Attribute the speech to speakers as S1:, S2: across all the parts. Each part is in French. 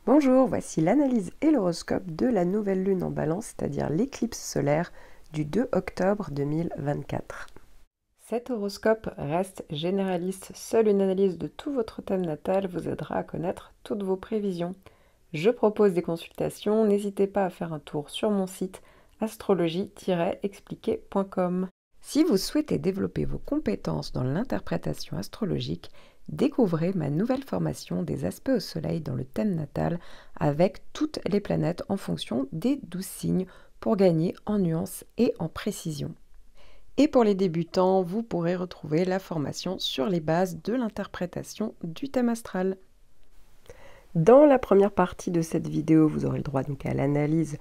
S1: Bonjour, voici l'analyse et l'horoscope de la nouvelle lune en balance, c'est-à-dire l'éclipse solaire du 2 octobre 2024. Cet horoscope reste généraliste, seule une analyse de tout votre thème natal vous aidera à connaître toutes vos prévisions. Je propose des consultations, n'hésitez pas à faire un tour sur mon site astrologie-expliqué.com. Si vous souhaitez développer vos compétences dans l'interprétation astrologique, découvrez ma nouvelle formation des aspects au soleil dans le thème natal avec toutes les planètes en fonction des 12 signes pour gagner en nuances et en précision. Et pour les débutants, vous pourrez retrouver la formation sur les bases de l'interprétation du thème astral. Dans la première partie de cette vidéo, vous aurez le droit donc à l'analyse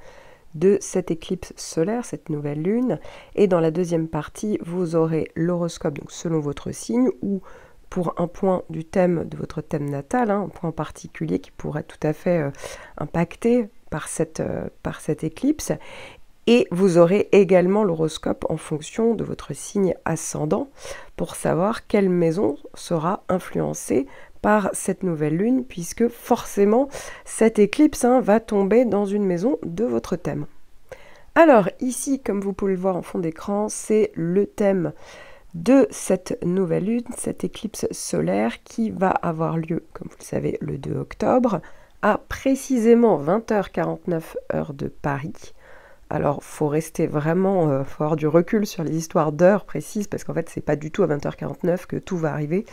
S1: de cette éclipse solaire, cette nouvelle lune. Et dans la deuxième partie, vous aurez l'horoscope donc selon votre signe ou pour un point du thème de votre thème natal, un point particulier qui pourrait tout à fait impacter par cette éclipse. Et vous aurez également l'horoscope en fonction de votre signe ascendant pour savoir quelle maison sera influencée par cette nouvelle lune, puisque forcément cette éclipse va tomber dans une maison de votre thème. Alors ici, comme vous pouvez le voir en fond d'écran, c'est le thème de cette nouvelle lune, cette éclipse solaire qui va avoir lieu, comme vous le savez, le 2 octobre, à précisément 20h49 heure de Paris. Alors, il faut rester vraiment, faut avoir du recul sur les histoires d'heures précises, parce qu'en fait, c'est pas du tout à 20h49 que tout va arriver.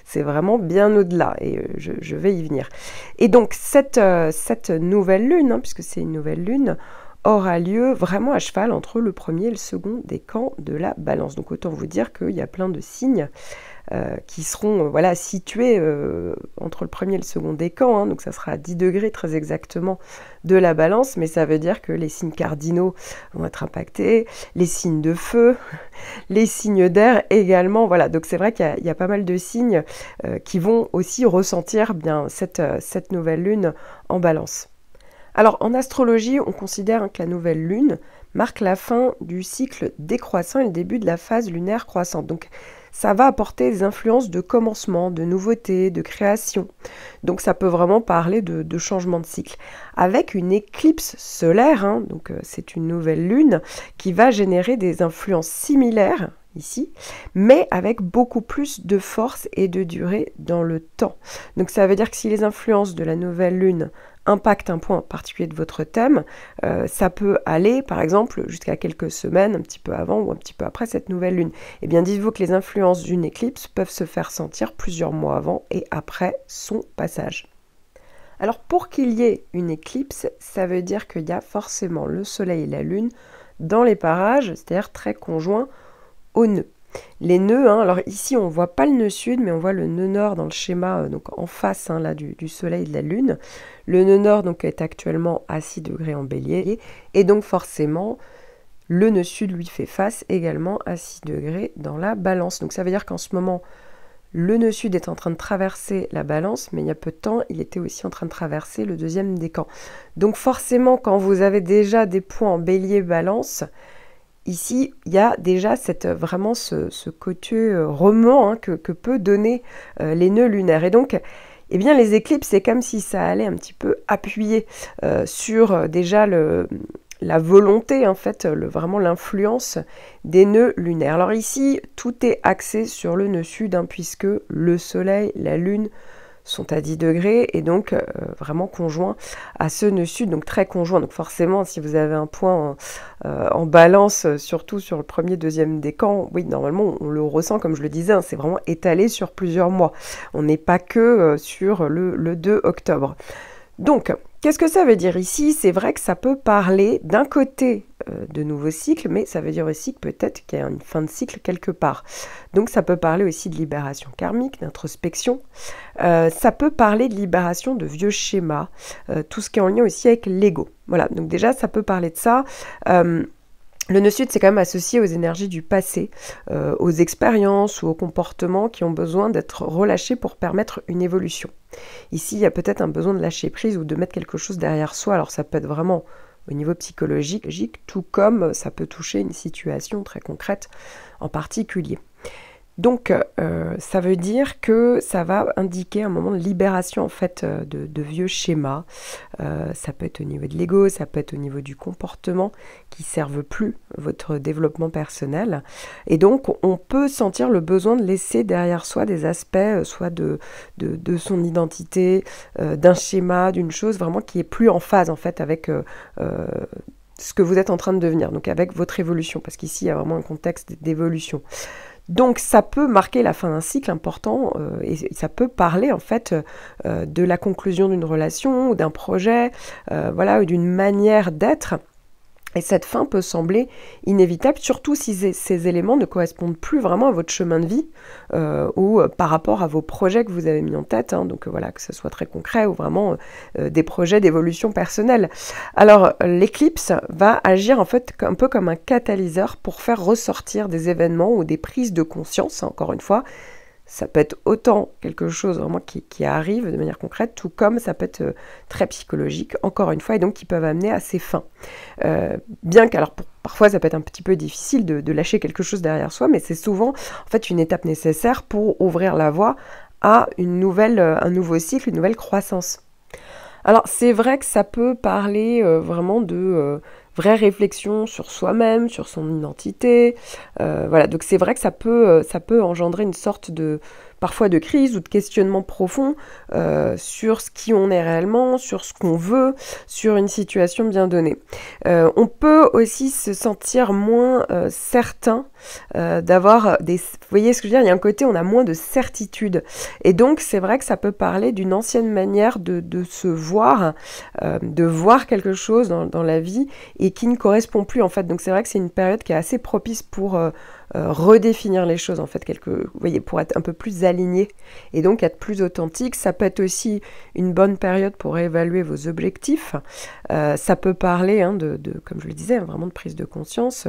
S1: C'est vraiment bien au-delà, et je vais y venir. Et donc, cette nouvelle lune, puisque c'est une nouvelle lune, aura lieu vraiment à cheval entre le premier et le second décan de la balance. Donc, autant vous dire qu'il y a plein de signes qui seront situés entre le premier et le second décan, donc ça sera à 10 degrés très exactement de la balance, mais ça veut dire que les signes cardinaux vont être impactés, les signes de feu, les signes d'air également, voilà, donc c'est vrai qu'il y a pas mal de signes qui vont aussi ressentir bien cette nouvelle lune en balance. Alors en astrologie, on considère que la nouvelle lune marque la fin du cycle décroissant et le début de la phase lunaire croissante. Donc ça va apporter des influences de commencement, de nouveauté, de création. Donc ça peut vraiment parler de changement de cycle. Avec une éclipse solaire, donc c'est une nouvelle lune qui va générer des influences similaires ici, mais avec beaucoup plus de force et de durée dans le temps. Donc ça veut dire que si les influences de la nouvelle lune impactent un point particulier de votre thème, ça peut aller par exemple jusqu'à quelques semaines, un petit peu avant ou un petit peu après cette nouvelle lune. Eh bien dites-vous que les influences d'une éclipse peuvent se faire sentir plusieurs mois avant et après son passage. Alors pour qu'il y ait une éclipse, ça veut dire qu'il y a forcément le soleil et la lune dans les parages, c'est-à-dire très conjoints aux nœuds. Les nœuds, alors ici on ne voit pas le nœud sud, mais on voit le nœud nord dans le schéma, donc en face là, du soleil et de la lune. Le nœud nord donc, est actuellement à 6 degrés en bélier, et donc forcément le nœud sud lui fait face également à 6 degrés dans la balance. Donc ça veut dire qu'en ce moment, le nœud sud est en train de traverser la balance, mais il y a peu de temps, il était aussi en train de traverser le deuxième décan. Donc forcément, quand vous avez déjà des points en bélier balance, ici, il y a déjà vraiment ce côté roman que peut donner les nœuds lunaires. Et donc, eh bien, les éclipses, c'est comme si ça allait un petit peu appuyer sur déjà la volonté, en fait, vraiment l'influence des nœuds lunaires. Alors ici, tout est axé sur le nœud sud, puisque le soleil, la lune sont à 10 degrés et donc vraiment conjoints à ce nœud sud, donc très conjoints. Donc forcément, si vous avez un point en balance, surtout sur le premier, deuxième décan, oui, normalement, on le ressent, comme je le disais, c'est vraiment étalé sur plusieurs mois. On n'est pas que sur le 2 octobre. Donc, qu'est-ce que ça veut dire ici? C'est vrai que ça peut parler d'un côté de nouveaux cycles, mais ça veut dire aussi que peut-être qu'il y a une fin de cycle quelque part. Donc ça peut parler aussi de libération karmique, d'introspection. Ça peut parler de libération de vieux schémas, tout ce qui est en lien aussi avec l'ego. Voilà, donc déjà ça peut parler de ça. Le nœud sud, c'est quand même associé aux énergies du passé, aux expériences ou aux comportements qui ont besoin d'être relâchés pour permettre une évolution. Ici, il y a peut-être un besoin de lâcher prise ou de mettre quelque chose derrière soi. Alors ça peut être vraiment au niveau psychologique, tout comme ça peut toucher une situation très concrète en particulier. Donc, ça veut dire que ça va indiquer un moment de libération en fait de vieux schémas. Ça peut être au niveau de l'ego, ça peut être au niveau du comportement qui ne servent plus votre développement personnel. Et donc, on peut sentir le besoin de laisser derrière soi des aspects, soit de son identité, d'un schéma, d'une chose vraiment qui est plus en phase en fait avec ce que vous êtes en train de devenir, donc avec votre évolution, parce qu'ici il y a vraiment un contexte d'évolution. Donc ça peut marquer la fin d'un cycle important et ça peut parler en fait de la conclusion d'une relation ou d'un projet, voilà, ou d'une manière d'être. Et cette fin peut sembler inévitable, surtout si ces éléments ne correspondent plus vraiment à votre chemin de vie ou par rapport à vos projets que vous avez mis en tête. Hein, donc voilà, que ce soit très concret ou vraiment des projets d'évolution personnelle. Alors l'éclipse va agir en fait un peu comme un catalyseur pour faire ressortir des événements ou des prises de conscience, hein, encore une fois. Ça peut être autant quelque chose vraiment qui arrive de manière concrète, tout comme ça peut être très psychologique, encore une fois, et donc qui peuvent amener à ses fins. Bien qu'alors parfois ça peut être un petit peu difficile de lâcher quelque chose derrière soi, mais c'est souvent en fait une étape nécessaire pour ouvrir la voie à un nouveau cycle, une nouvelle croissance. Alors c'est vrai que ça peut parler vraiment de vraie réflexion sur soi-même, sur son identité. Voilà, donc c'est vrai que ça peut engendrer une sorte de parfois de crise ou de questionnement profond sur ce qui on est réellement, sur ce qu'on veut, sur une situation bien donnée. On peut aussi se sentir moins certain d'avoir des... Vous voyez ce que je veux dire? Il y a un côté, on a moins de certitude. Et donc, c'est vrai que ça peut parler d'une ancienne manière de se voir, de voir quelque chose dans la vie et qui ne correspond plus, en fait. Donc, c'est vrai que c'est une période qui est assez propice pour redéfinir les choses, en fait, vous voyez, pour être un peu plus aligné et donc être plus authentique. Ça peut être aussi une bonne période pour évaluer vos objectifs. Ça peut parler, hein, comme je le disais, vraiment de prise de conscience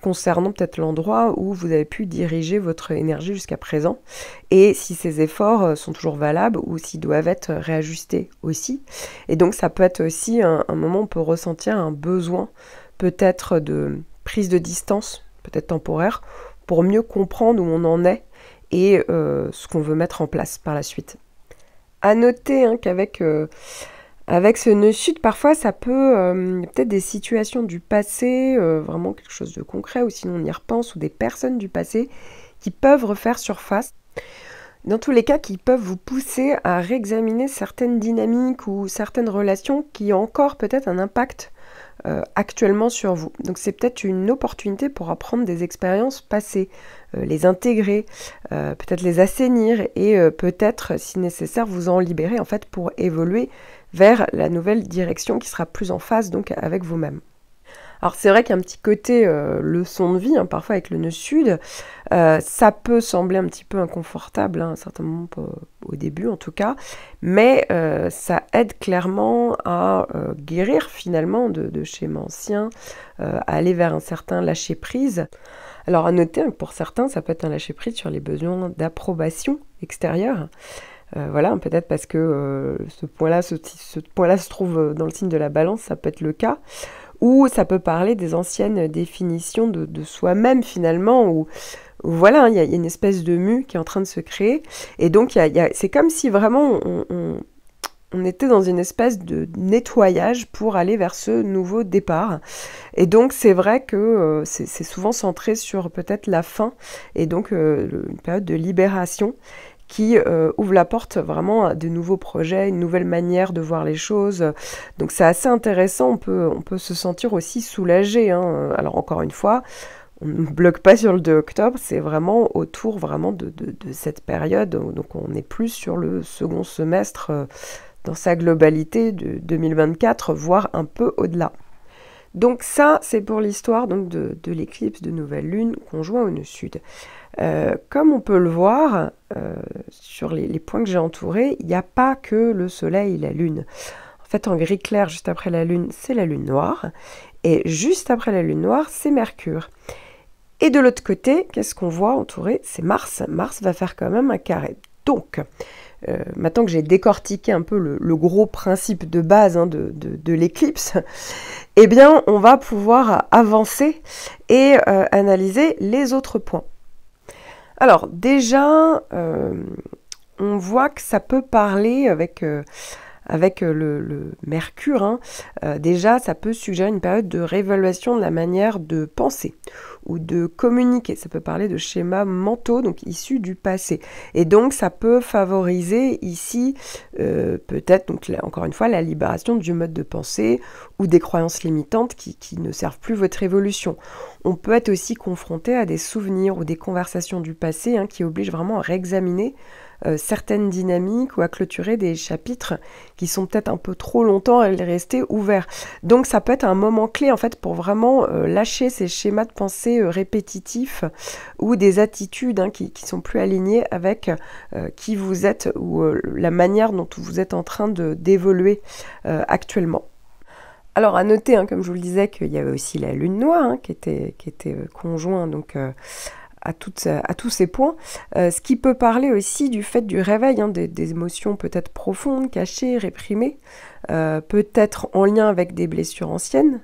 S1: concernant peut-être l'endroit où vous avez pu diriger votre énergie jusqu'à présent et si ces efforts sont toujours valables ou s'ils doivent être réajustés aussi. Et donc ça peut être aussi un moment où on peut ressentir un besoin peut-être de prise de distance, peut-être temporaire, pour mieux comprendre où on en est et ce qu'on veut mettre en place par la suite. À noter hein, qu'avec avec ce nœud sud, parfois ça peut peut-être des situations du passé, vraiment quelque chose de concret, ou sinon on y repense, ou des personnes du passé qui peuvent refaire surface. Dans tous les cas, qui peuvent vous pousser à réexaminer certaines dynamiques ou certaines relations qui ont encore peut-être un impact actuellement sur vous. Donc c'est peut-être une opportunité pour apprendre des expériences passées, les intégrer, peut-être les assainir et peut-être, si nécessaire, vous en libérer en fait pour évoluer vers la nouvelle direction qui sera plus en phase donc avec vous-même. Alors c'est vrai qu'il y a un petit côté leçon de vie, hein, parfois avec le nœud sud, ça peut sembler un petit peu inconfortable, hein, certainement au début en tout cas, mais ça aide clairement à guérir finalement de schémas anciens, à aller vers un certain lâcher-prise. Alors à noter que pour certains, ça peut être un lâcher-prise sur les besoins d'approbation extérieure. Voilà, peut-être parce que ce point-là se trouve dans le signe de la balance, ça peut être le cas. Ou ça peut parler des anciennes définitions de soi-même finalement, où voilà, il y a une espèce de mue qui est en train de se créer. Et donc, c'est comme si vraiment on était dans une espèce de nettoyage pour aller vers ce nouveau départ. Et donc, c'est vrai que c'est souvent centré sur peut-être la fin et donc une période de libération qui ouvre la porte vraiment à de nouveaux projets, une nouvelle manière de voir les choses. Donc c'est assez intéressant, on peut se sentir aussi soulagé. Hein. Alors encore une fois, on ne bloque pas sur le 2 octobre, c'est vraiment autour vraiment de cette période. Donc on est plus sur le second semestre dans sa globalité de 2024, voire un peu au-delà. Donc ça, c'est pour l'histoire donc de l'éclipse de nouvelle lune conjoint au nœud sud. Comme on peut le voir sur les points que j'ai entourés, il n'y a pas que le soleil et la lune. En fait, en gris clair, juste après la lune, c'est la lune noire. Et juste après la lune noire, c'est Mercure. Et de l'autre côté, qu'est-ce qu'on voit entouré? C'est Mars. Mars va faire quand même un carré. Donc, maintenant que j'ai décortiqué un peu le gros principe de base hein, de l'éclipse, eh bien, on va pouvoir avancer et analyser les autres points. Alors déjà, on voit que ça peut parler avec le Mercure, hein. Déjà, ça peut suggérer une période de réévaluation de la manière de penser ou de communiquer. Ça peut parler de schémas mentaux, donc issus du passé. Et donc, ça peut favoriser ici, peut-être, donc là, encore une fois, la libération du mode de pensée ou des croyances limitantes qui ne servent plus votre évolution. On peut être aussi confronté à des souvenirs ou des conversations du passé, hein, qui obligent vraiment à réexaminer certaines dynamiques ou à clôturer des chapitres qui sont peut-être un peu trop longtemps à les rester ouverts. Donc ça peut être un moment clé en fait pour vraiment lâcher ces schémas de pensée répétitifs ou des attitudes, hein, qui sont plus alignées avec qui vous êtes ou la manière dont vous êtes en train d'évoluer actuellement. Alors à noter, hein, comme je vous le disais, qu'il y avait aussi la lune noire, hein, qui était conjoint donc à tous ces points, ce qui peut parler aussi du fait du réveil, hein, des émotions peut-être profondes, cachées, réprimées, peut-être en lien avec des blessures anciennes.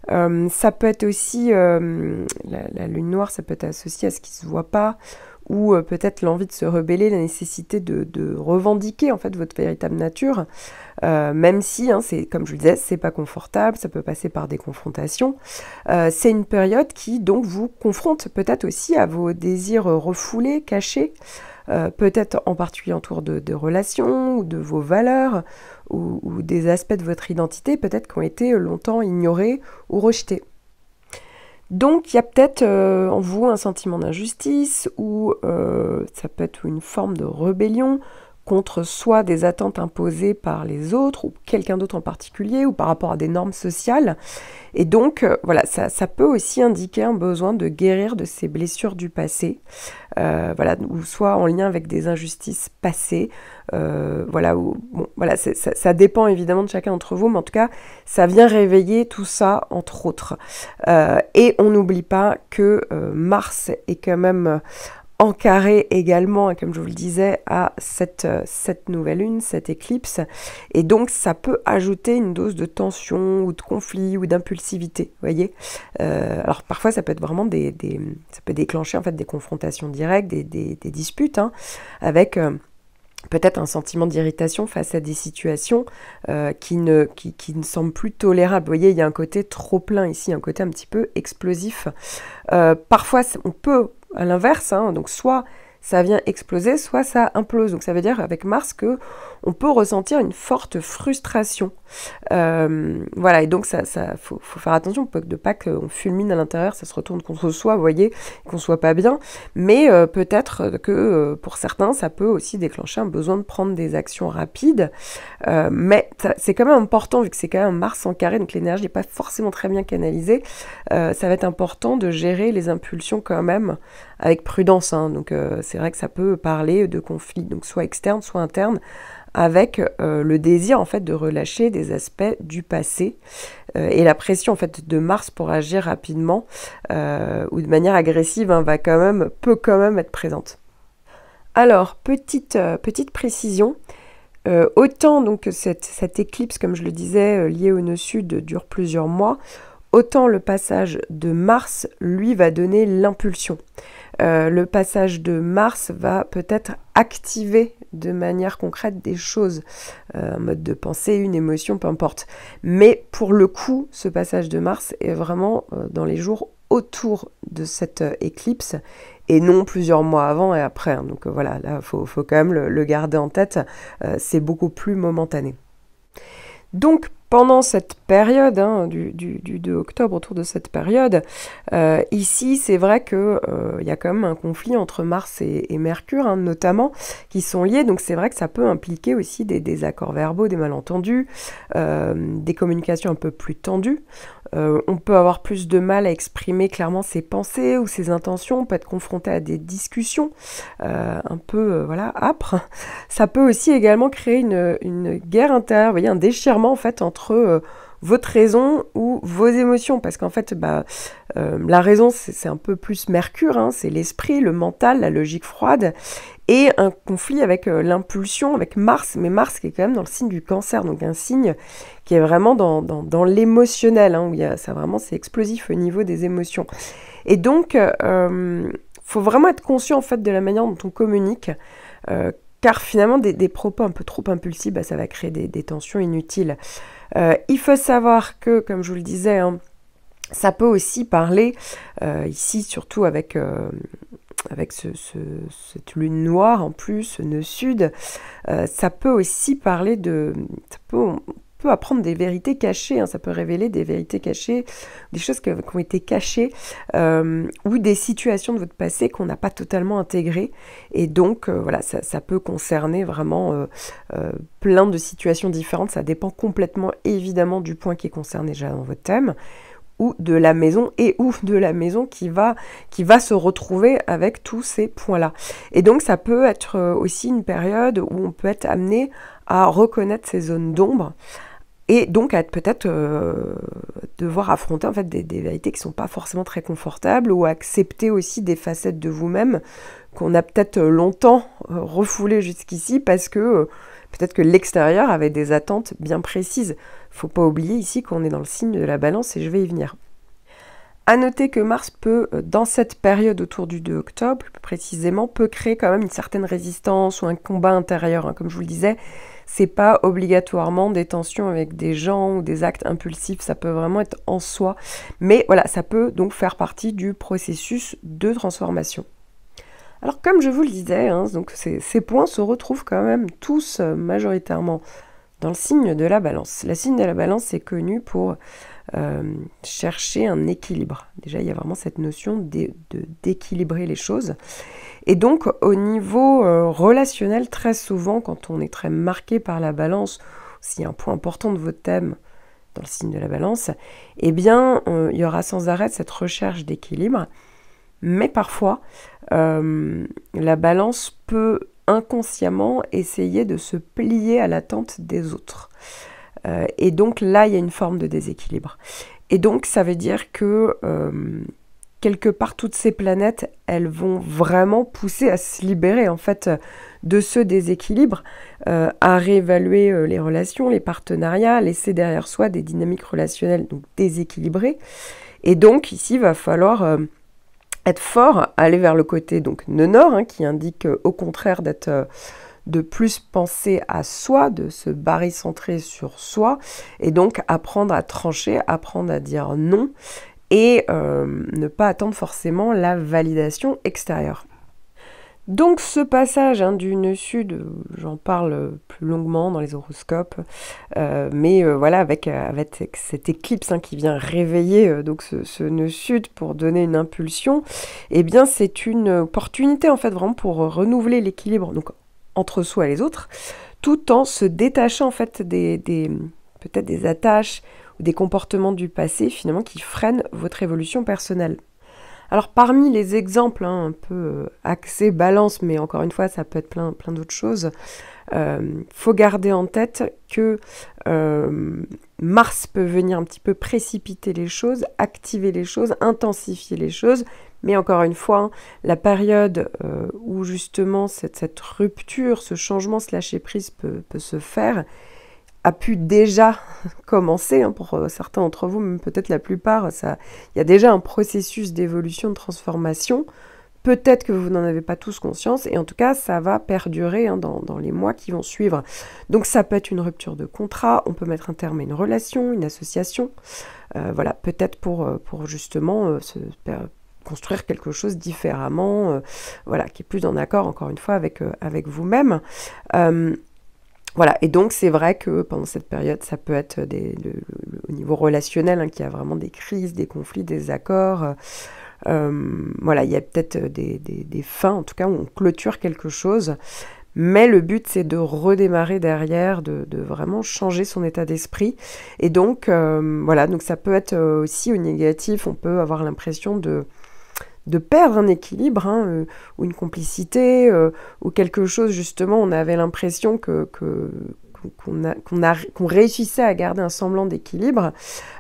S1: Ça peut être aussi, la lune noire, ça peut être associé à ce qui ne se voit pas, ou peut-être l'envie de se rebeller, la nécessité de revendiquer en fait votre véritable nature, même si, hein, c'est, comme je le disais, c'est pas confortable, ça peut passer par des confrontations. C'est une période qui donc vous confronte peut-être aussi à vos désirs refoulés, cachés, peut-être en particulier autour de relations ou de vos valeurs ou des aspects de votre identité peut-être qui ont été longtemps ignorés ou rejetés. Donc il y a peut-être en vous un sentiment d'injustice ou ça peut être une forme de rébellion contre soit des attentes imposées par les autres ou quelqu'un d'autre en particulier ou par rapport à des normes sociales. Et donc voilà, ça peut aussi indiquer un besoin de guérir de ces blessures du passé, voilà, ou soit en lien avec des injustices passées, voilà, voilà, ça dépend évidemment de chacun d'entre vous, mais en tout cas, ça vient réveiller tout ça, entre autres. Et on n'oublie pas que Mars est quand même en carré également, comme je vous le disais, à cette nouvelle lune, cette éclipse. Et donc, ça peut ajouter une dose de tension ou de conflit ou d'impulsivité, vous voyez. Alors, parfois, ça peut être vraiment ça peut déclencher en fait des confrontations directes, des disputes, hein, avec peut-être un sentiment d'irritation face à des situations qui ne semblent plus tolérables. Vous voyez, il y a un côté trop plein ici, un côté un petit peu explosif. Parfois, on peut à l'inverse, hein, donc soit ça vient exploser, soit ça implose. Donc ça veut dire avec Mars que on peut ressentir une forte frustration. Voilà, et donc ça faut faire attention de pas qu'on fulmine à l'intérieur, ça se retourne contre soi, vous voyez, qu'on soit pas bien. Mais peut-être que pour certains, ça peut aussi déclencher un besoin de prendre des actions rapides. Mais c'est quand même important, vu que c'est quand même Mars en carré, donc l'énergie n'est pas forcément très bien canalisée. Ça va être important de gérer les impulsions quand même avec prudence, hein. Donc c'est vrai que ça peut parler de conflits, donc soit externes, soit internes, avec le désir en fait de relâcher des aspects du passé et la pression en fait de Mars pour agir rapidement ou de manière agressive, hein, peut quand même être présente. Alors petite précision. Autant donc cette éclipse, comme je le disais, liée au nœud sud, dure plusieurs mois, autant le passage de Mars, lui, va donner l'impulsion. Le passage de Mars va peut-être activer de manière concrète des choses, un mode de pensée, une émotion, peu importe. Mais pour le coup, ce passage de Mars est vraiment dans les jours autour de cette éclipse et non plusieurs mois avant et après. Hein. Donc voilà, là, faut quand même le garder en tête, c'est beaucoup plus momentané. Donc, pendant cette période, hein, du 2 octobre, autour de cette période, ici, c'est vrai qu'il y a quand même un conflit entre Mars et Mercure, hein, notamment, qui sont liés. Donc, c'est vrai que ça peut impliquer aussi des désaccords verbaux, des malentendus, des communications un peu plus tendues. On peut avoir plus de mal à exprimer clairement ses pensées ou ses intentions, on peut être confronté à des discussions un peu voilà, âpres. Ça peut aussi également créer une guerre intérieure, vous voyez, un déchirement en fait entre votre raison ou vos émotions, parce qu'en fait la raison c'est un peu plus Mercure, hein, c'est l'esprit, le mental, la logique froide, et un conflit avec l'impulsion, avec Mars, mais Mars qui est quand même dans le signe du Cancer, donc un signe qui est vraiment dans l'émotionnel, hein, où c'est explosif au niveau des émotions. Et donc, faut vraiment être conscient en fait de la manière dont on communique, car finalement des propos un peu trop impulsifs, ça va créer des tensions inutiles. Il faut savoir que, comme je vous le disais, hein, ça peut aussi parler, ici surtout avec cette lune noire en plus, ce nœud sud, ça peut aussi parler de... on peut apprendre des vérités cachées, hein, ça peut révéler des vérités cachées, des choses qui ont été cachées, ou des situations de votre passé qu'on n'a pas totalement intégrées. Et donc, voilà, ça peut concerner vraiment plein de situations différentes. Ça dépend complètement, évidemment, du point qui est concerné déjà dans votre thème, ou de la maison, et ou de la maison qui va se retrouver avec tous ces points-là. Et donc, ça peut être aussi une période où on peut être amené à reconnaître ces zones d'ombre, et donc à peut-être devoir affronter en fait des vérités qui ne sont pas forcément très confortables, ou accepter aussi des facettes de vous-même qu'on a peut-être longtemps refoulées jusqu'ici, parce que peut-être que l'extérieur avait des attentes bien précises. Faut pas oublier ici qu'on est dans le signe de la balance, et je vais y venir. À noter que Mars peut, dans cette période autour du 2 octobre, plus précisément, peut créer quand même une certaine résistance ou un combat intérieur. Hein. Comme je vous le disais, c'est pas obligatoirement des tensions avec des gens ou des actes impulsifs, ça peut vraiment être en soi. Mais voilà, ça peut donc faire partie du processus de transformation. Alors comme je vous le disais, hein, donc ces points se retrouvent quand même tous majoritairement dans le signe de la balance. Le signe de la balance est connu pour chercher un équilibre. Déjà, il y a vraiment cette notion d'équilibrer les choses. Et donc, au niveau relationnel, très souvent, quand on est très marqué par la balance, s'il y a un point important de votre thème dans le signe de la balance, eh bien, il y aura sans arrêt cette recherche d'équilibre. Mais parfois, la balance peut inconsciemment essayer de se plier à l'attente des autres. Et donc là, il y a une forme de déséquilibre. Et donc, ça veut dire que quelque part, toutes ces planètes, elles vont vraiment pousser à se libérer en fait de ce déséquilibre, à réévaluer les relations, les partenariats, laisser derrière soi des dynamiques relationnelles donc déséquilibrées. Et donc, ici, il va falloir être fort, aller vers le côté donc nœud nord, hein, qui indique au contraire d'être... de plus penser à soi, de se barycentrer sur soi, et donc apprendre à trancher, apprendre à dire non, et ne pas attendre forcément la validation extérieure. Donc ce passage du nœud sud, j'en parle plus longuement dans les horoscopes, mais voilà, avec cette éclipse qui vient réveiller donc ce nœud sud pour donner une impulsion, eh bien c'est une opportunité en fait vraiment pour renouveler l'équilibre donc entre soi et les autres, tout en se détachant en fait peut-être des attaches ou des comportements du passé finalement qui freinent votre évolution personnelle. Alors parmi les exemples un peu axés balance, mais encore une fois ça peut être plein d'autres choses, faut garder en tête que Mars peut venir un petit peu précipiter les choses, activer les choses, intensifier les choses, mais encore une fois, la période où justement cette rupture, ce changement, ce lâcher-prise peut se faire, a pu déjà commencer, pour certains d'entre vous, même peut-être la plupart, il y a déjà un processus d'évolution, de transformation. Peut-être que vous n'en avez pas tous conscience, et en tout cas, ça va perdurer dans les mois qui vont suivre. Donc ça peut être une rupture de contrat, on peut mettre un terme à une relation, une association, voilà, peut-être pour justement construire quelque chose différemment, voilà, qui est plus en accord, encore une fois, avec vous-même. Voilà, et donc c'est vrai que pendant cette période, ça peut être au niveau relationnel, qu'il y a vraiment des crises, des conflits, des accords. Voilà, il y a peut-être des fins, en tout cas, où on clôture quelque chose. Mais le but, c'est de redémarrer derrière, de vraiment changer son état d'esprit. Et donc, voilà, donc ça peut être aussi au négatif, on peut avoir l'impression de perdre un équilibre, ou une complicité, ou quelque chose, justement, on avait l'impression qu'on réussissait à garder un semblant d'équilibre,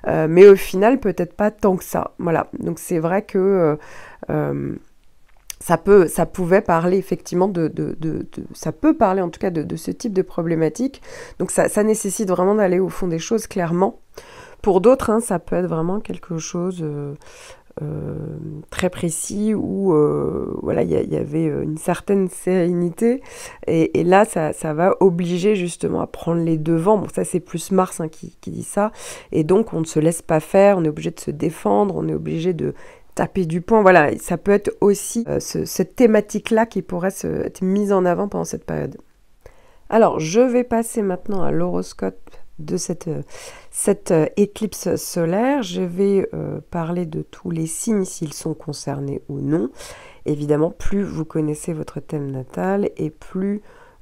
S1: mais au final, peut-être pas tant que ça. Voilà, donc c'est vrai que ça pouvait parler effectivement ça peut parler en tout cas de ce type de problématique, donc ça nécessite vraiment d'aller au fond des choses clairement. Pour d'autres, ça peut être vraiment quelque chose très précis où voilà, il y avait une certaine sérénité et là ça va obliger justement à prendre les devants. Bon, ça c'est plus Mars hein, qui dit ça, et donc on ne se laisse pas faire, on est obligé de se défendre, on est obligé de taper du poing. Voilà, ça peut être aussi cette thématique là qui pourrait être mise en avant pendant cette période. Alors je vais passer maintenant à l'horoscope de cette éclipse solaire. Je vais parler de tous les signes, s'ils sont concernés ou non. Évidemment, plus vous connaissez votre thème natal et plus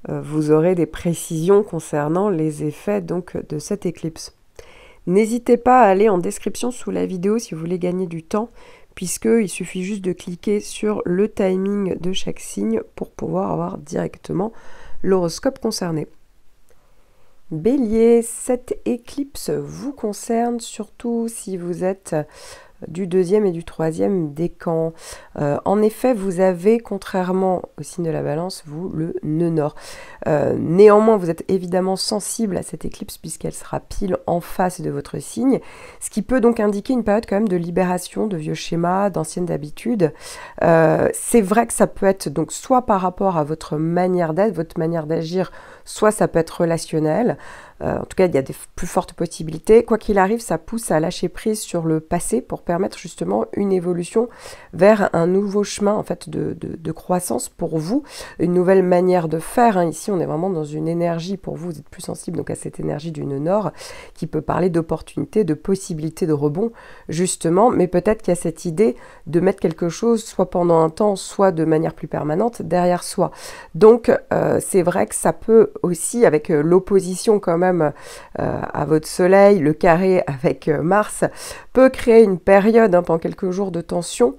S1: vous aurez des précisions concernant les effets donc, de cette éclipse. N'hésitez pas à aller en description sous la vidéo si vous voulez gagner du temps, puisqu'il suffit juste de cliquer sur le timing de chaque signe pour pouvoir avoir directement l'horoscope concerné. Bélier, cette éclipse vous concerne surtout si vous êtes du 2e et du 3e décan. En effet, vous avez, contrairement au signe de la Balance, vous, le nœud nord. Néanmoins, vous êtes évidemment sensible à cette éclipse puisqu'elle sera pile en face de votre signe, ce qui peut donc indiquer une période quand même de libération de vieux schémas, d'anciennes habitudes. C'est vrai que ça peut être donc soit par rapport à votre manière d'être, votre manière d'agir, soit ça peut être relationnel. En tout cas, il y a des plus fortes possibilités. Quoi qu'il arrive, ça pousse à lâcher prise sur le passé pour permettre justement une évolution vers un nouveau chemin en fait de croissance pour vous, une nouvelle manière de faire. Ici, on est vraiment dans une énergie, pour vous, vous êtes plus sensible donc à cette énergie du nœud nord qui peut parler d'opportunités, de possibilités de rebond justement, mais peut-être qu'il y a cette idée de mettre quelque chose soit pendant un temps, soit de manière plus permanente derrière soi. Donc, c'est vrai que ça peut aussi, avec l'opposition quand même à votre soleil, le carré avec Mars, peut créer une période pendant quelques jours de tension.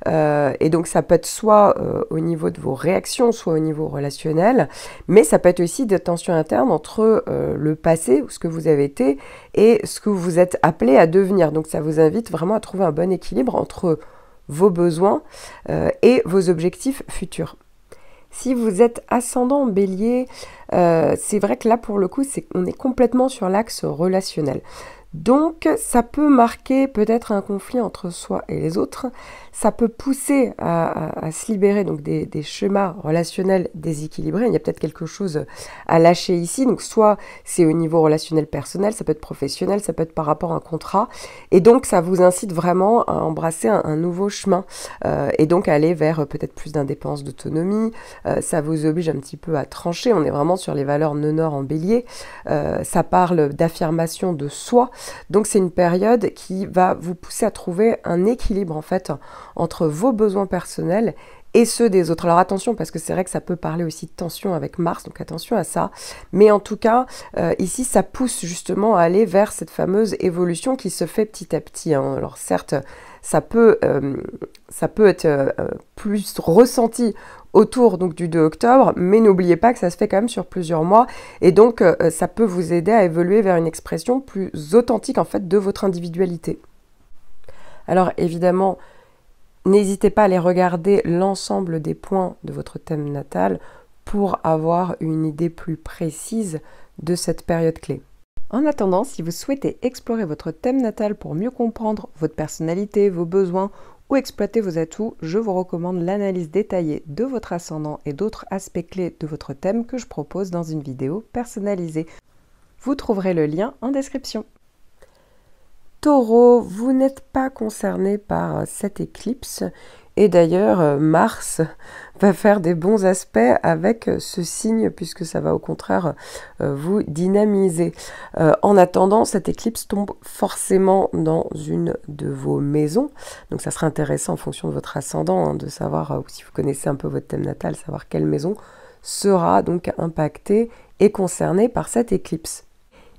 S1: Et donc ça peut être soit au niveau de vos réactions, soit au niveau relationnel, mais ça peut être aussi des tensions internes entre le passé, ce que vous avez été, et ce que vous êtes appelé à devenir. Donc ça vous invite vraiment à trouver un bon équilibre entre vos besoins et vos objectifs futurs. Si vous êtes ascendant Bélier, c'est vrai que là, pour le coup, on est complètement sur l'axe relationnel. Donc, ça peut marquer peut-être un conflit entre soi et les autres. Ça peut pousser à se libérer donc des schémas relationnels déséquilibrés. Il y a peut-être quelque chose à lâcher ici. Donc, soit c'est au niveau relationnel personnel, ça peut être professionnel, ça peut être par rapport à un contrat. Et donc, ça vous incite vraiment à embrasser un nouveau chemin et donc aller vers peut-être plus d'indépendance, d'autonomie. Ça vous oblige un petit peu à trancher. On est vraiment sur les valeurs nœud nord en Bélier. Ça parle d'affirmation de soi. Donc c'est une période qui va vous pousser à trouver un équilibre en fait entre vos besoins personnels et ceux des autres. Alors attention, parce que c'est vrai que ça peut parler aussi de tension avec Mars, donc attention à ça. Mais en tout cas, ici, ça pousse justement à aller vers cette fameuse évolution qui se fait petit à petit. Alors certes, ça peut être plus ressenti autour donc du 2 octobre, mais n'oubliez pas que ça se fait quand même sur plusieurs mois, et donc ça peut vous aider à évoluer vers une expression plus authentique en fait de votre individualité. Alors évidemment, n'hésitez pas à aller regarder l'ensemble des points de votre thème natal pour avoir une idée plus précise de cette période clé. En attendant, si vous souhaitez explorer votre thème natal pour mieux comprendre votre personnalité, vos besoins ou exploiter vos atouts, je vous recommande l'analyse détaillée de votre ascendant et d'autres aspects clés de votre thème que je propose dans une vidéo personnalisée. Vous trouverez le lien en description. Taureau, vous n'êtes pas concerné par cette éclipse et d'ailleurs Mars va faire des bons aspects avec ce signe puisque ça va au contraire vous dynamiser. En attendant, cette éclipse tombe forcément dans une de vos maisons, donc ça sera intéressant en fonction de votre ascendant de savoir, si vous connaissez un peu votre thème natal, savoir quelle maison sera donc impactée et concernée par cette éclipse.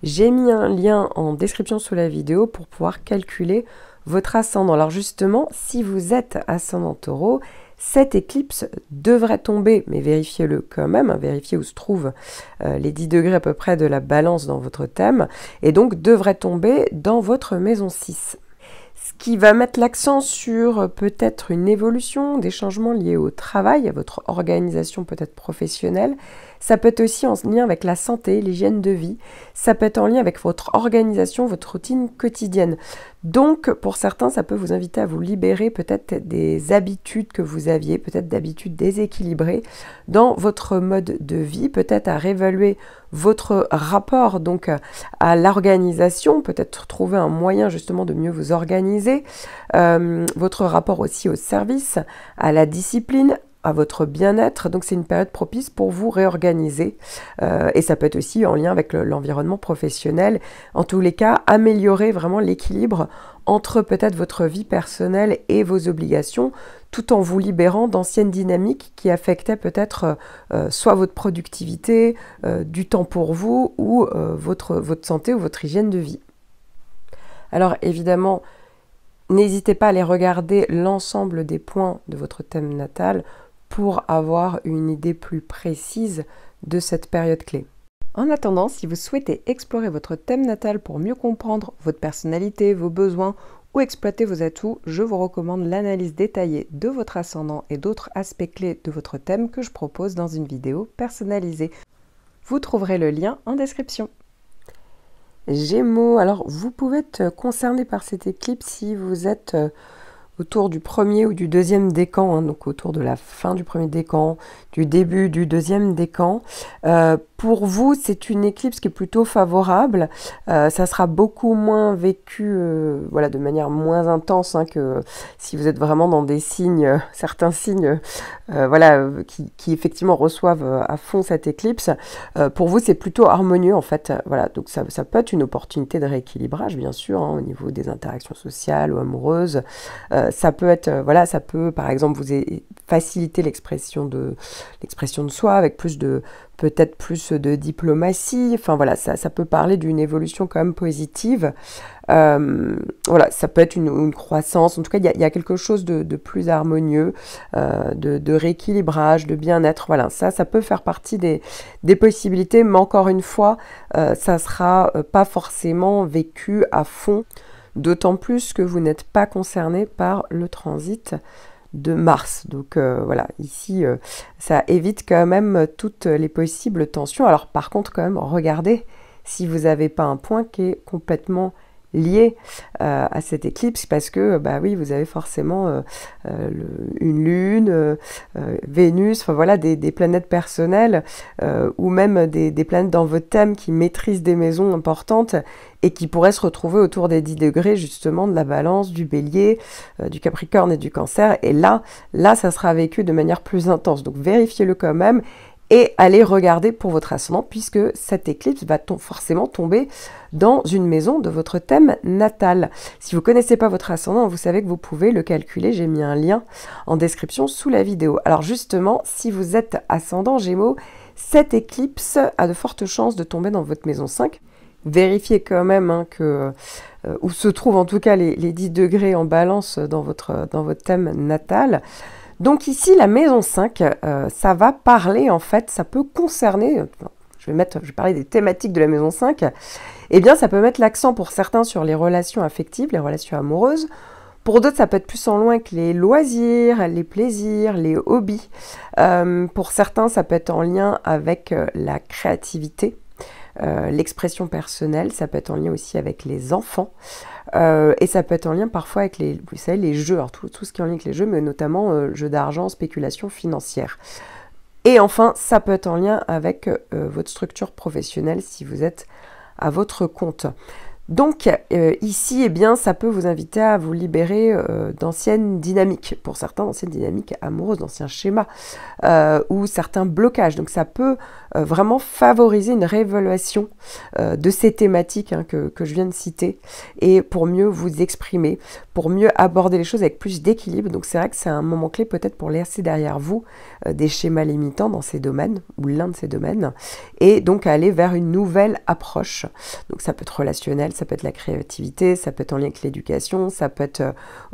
S1: J'ai mis un lien en description sous la vidéo pour pouvoir calculer votre ascendant. Alors justement, si vous êtes ascendant Taureau, cette éclipse devrait tomber, mais vérifiez-le quand même, vérifiez où se trouvent les 10 degrés à peu près de la Balance dans votre thème, et donc devrait tomber dans votre maison 6. Ce qui va mettre l'accent sur peut-être une évolution, des changements liés au travail, à votre organisation peut-être professionnelle, Ça peut être aussi en lien avec la santé, l'hygiène de vie. Ça peut être en lien avec votre organisation, votre routine quotidienne. Donc, pour certains, ça peut vous inviter à vous libérer peut-être des habitudes que vous aviez, peut-être d'habitudes déséquilibrées dans votre mode de vie, peut-être à réévaluer votre rapport donc à l'organisation, peut-être trouver un moyen justement de mieux vous organiser, votre rapport aussi au service, à la discipline, à votre bien-être. Donc c'est une période propice pour vous réorganiser et ça peut être aussi en lien avec l'environnement professionnel. En tous les cas, améliorer vraiment l'équilibre entre peut-être votre vie personnelle et vos obligations, tout en vous libérant d'anciennes dynamiques qui affectaient peut-être soit votre productivité, du temps pour vous ou votre santé ou votre hygiène de vie. Alors évidemment, n'hésitez pas à aller regarder l'ensemble des points de votre thème natal pour avoir une idée plus précise de cette période clé. En attendant, si vous souhaitez explorer votre thème natal pour mieux comprendre votre personnalité, vos besoins ou exploiter vos atouts, je vous recommande l'analyse détaillée de votre ascendant et d'autres aspects clés de votre thème que je propose dans une vidéo personnalisée. Vous trouverez le lien en description. Gémeaux, alors vous pouvez être concerné par cette éclipse si vous êtes autour du premier ou du deuxième décan, hein, donc autour de la fin du premier décan, du début du deuxième décan. Pour vous, c'est une éclipse qui est plutôt favorable. Ça sera beaucoup moins vécu voilà, de manière moins intense hein, que si vous êtes vraiment dans des signes, certains signes voilà, qui effectivement reçoivent à fond cette éclipse. Pour vous, c'est plutôt harmonieux en fait. Voilà, donc ça peut être une opportunité de rééquilibrage, bien sûr, hein, au niveau des interactions sociales ou amoureuses. Ça peut être, voilà, ça peut par exemple vous faciliter l'expression de soi avec peut-être plus de diplomatie. Enfin voilà, ça peut parler d'une évolution quand même positive. Voilà, ça peut être une croissance. En tout cas, il y a quelque chose de plus harmonieux, de rééquilibrage, de bien-être. Voilà, ça peut faire partie des possibilités, mais encore une fois, ça sera pas forcément vécu à fond. D'autant plus que vous n'êtes pas concerné par le transit de Mars. Donc voilà, ici, ça évite quand même toutes les possibles tensions. Alors par contre, quand même, regardez si vous n'avez pas un point qui est complètement lié à cette éclipse, parce que bah oui, vous avez forcément une lune, Vénus, enfin voilà, des planètes personnelles ou même des planètes dans votre thème qui maîtrisent des maisons importantes et qui pourraient se retrouver autour des 10 degrés justement de la Balance, du Bélier, du Capricorne et du Cancer. Et là, ça sera vécu de manière plus intense. Donc vérifiez-le quand même et allez regarder pour votre ascendant, puisque cette éclipse va forcément tomber dans une maison de votre thème natal. Si vous ne connaissez pas votre ascendant, vous savez que vous pouvez le calculer. J'ai mis un lien en description sous la vidéo. Alors justement, si vous êtes ascendant Gémeaux, cette éclipse a de fortes chances de tomber dans votre maison 5. Vérifiez quand même hein, où se trouvent en tout cas les 10 degrés en Balance dans votre thème natal. Donc ici, la maison 5, ça va parler, en fait, ça peut concerner, je vais parler des thématiques de la maison 5, eh bien ça peut mettre l'accent pour certains sur les relations affectives, les relations amoureuses. Pour d'autres, ça peut être plus en lien avec les loisirs, les plaisirs, les hobbies. Pour certains, ça peut être en lien avec la créativité. L'expression personnelle, ça peut être en lien aussi avec les enfants et ça peut être en lien parfois avec vous savez, les jeux, alors tout ce qui est en lien avec les jeux, mais notamment jeux d'argent, spéculation financière. Et enfin, ça peut être en lien avec votre structure professionnelle si vous êtes à votre compte. Donc ici, eh bien, ça peut vous inviter à vous libérer d'anciennes dynamiques, pour certains d'anciennes dynamiques amoureuses, d'anciens schémas ou certains blocages. Donc ça peut vraiment favoriser une réévaluation de ces thématiques hein, que je viens de citer et pour mieux vous exprimer, pour mieux aborder les choses avec plus d'équilibre. Donc c'est vrai que c'est un moment clé peut-être pour laisser derrière vous des schémas limitants dans ces domaines ou l'un de ces domaines et donc aller vers une nouvelle approche. Donc ça peut être relationnel, ça peut être la créativité, ça peut être en lien avec l'éducation, ça peut être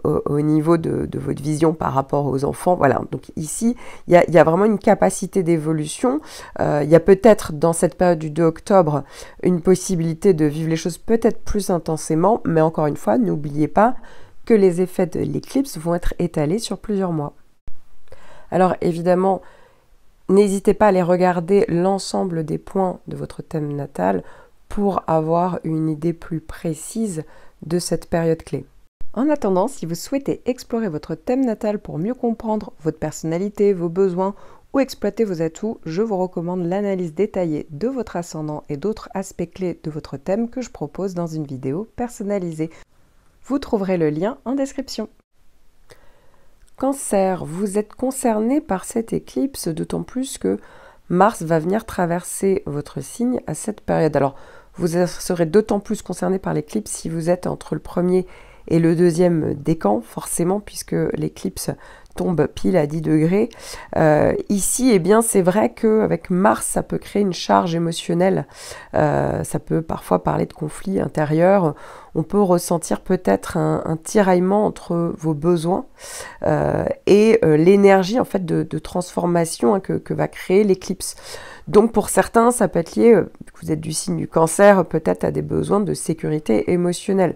S1: au niveau de votre vision par rapport aux enfants. Voilà, donc ici, il y a vraiment une capacité d'évolution. Il y a peut-être dans cette période du 2 octobre une possibilité de vivre les choses peut-être plus intensément, mais encore une fois, n'oubliez pas que les effets de l'éclipse vont être étalés sur plusieurs mois. Alors évidemment, N'hésitez pas à aller regarder l'ensemble des points de votre thème natal pour avoir une idée plus précise de cette période clé. En attendant, si vous souhaitez explorer votre thème natal pour mieux comprendre votre personnalité, vos besoins ou exploiter vos atouts, je vous recommande l'analyse détaillée de votre ascendant et d'autres aspects clés de votre thème que je propose dans une vidéo personnalisée. Vous trouverez le lien en description. Cancer, vous êtes concerné par cette éclipse, d'autant plus que Mars va venir traverser votre signe à cette période. Alors, vous serez d'autant plus concerné par l'éclipse si vous êtes entre le premier et le deuxième décan, forcément, puisque l'éclipse tombe pile à 10 degrés. Ici, eh bien, c'est vrai qu'avec Mars, ça peut créer une charge émotionnelle. Ça peut parfois parler de conflits intérieurs. On peut ressentir peut-être un tiraillement entre vos besoins et l'énergie en fait de transformation que va créer l'éclipse. Donc pour certains, ça peut être lié, vous êtes du signe du Cancer, peut-être à des besoins de sécurité émotionnelle.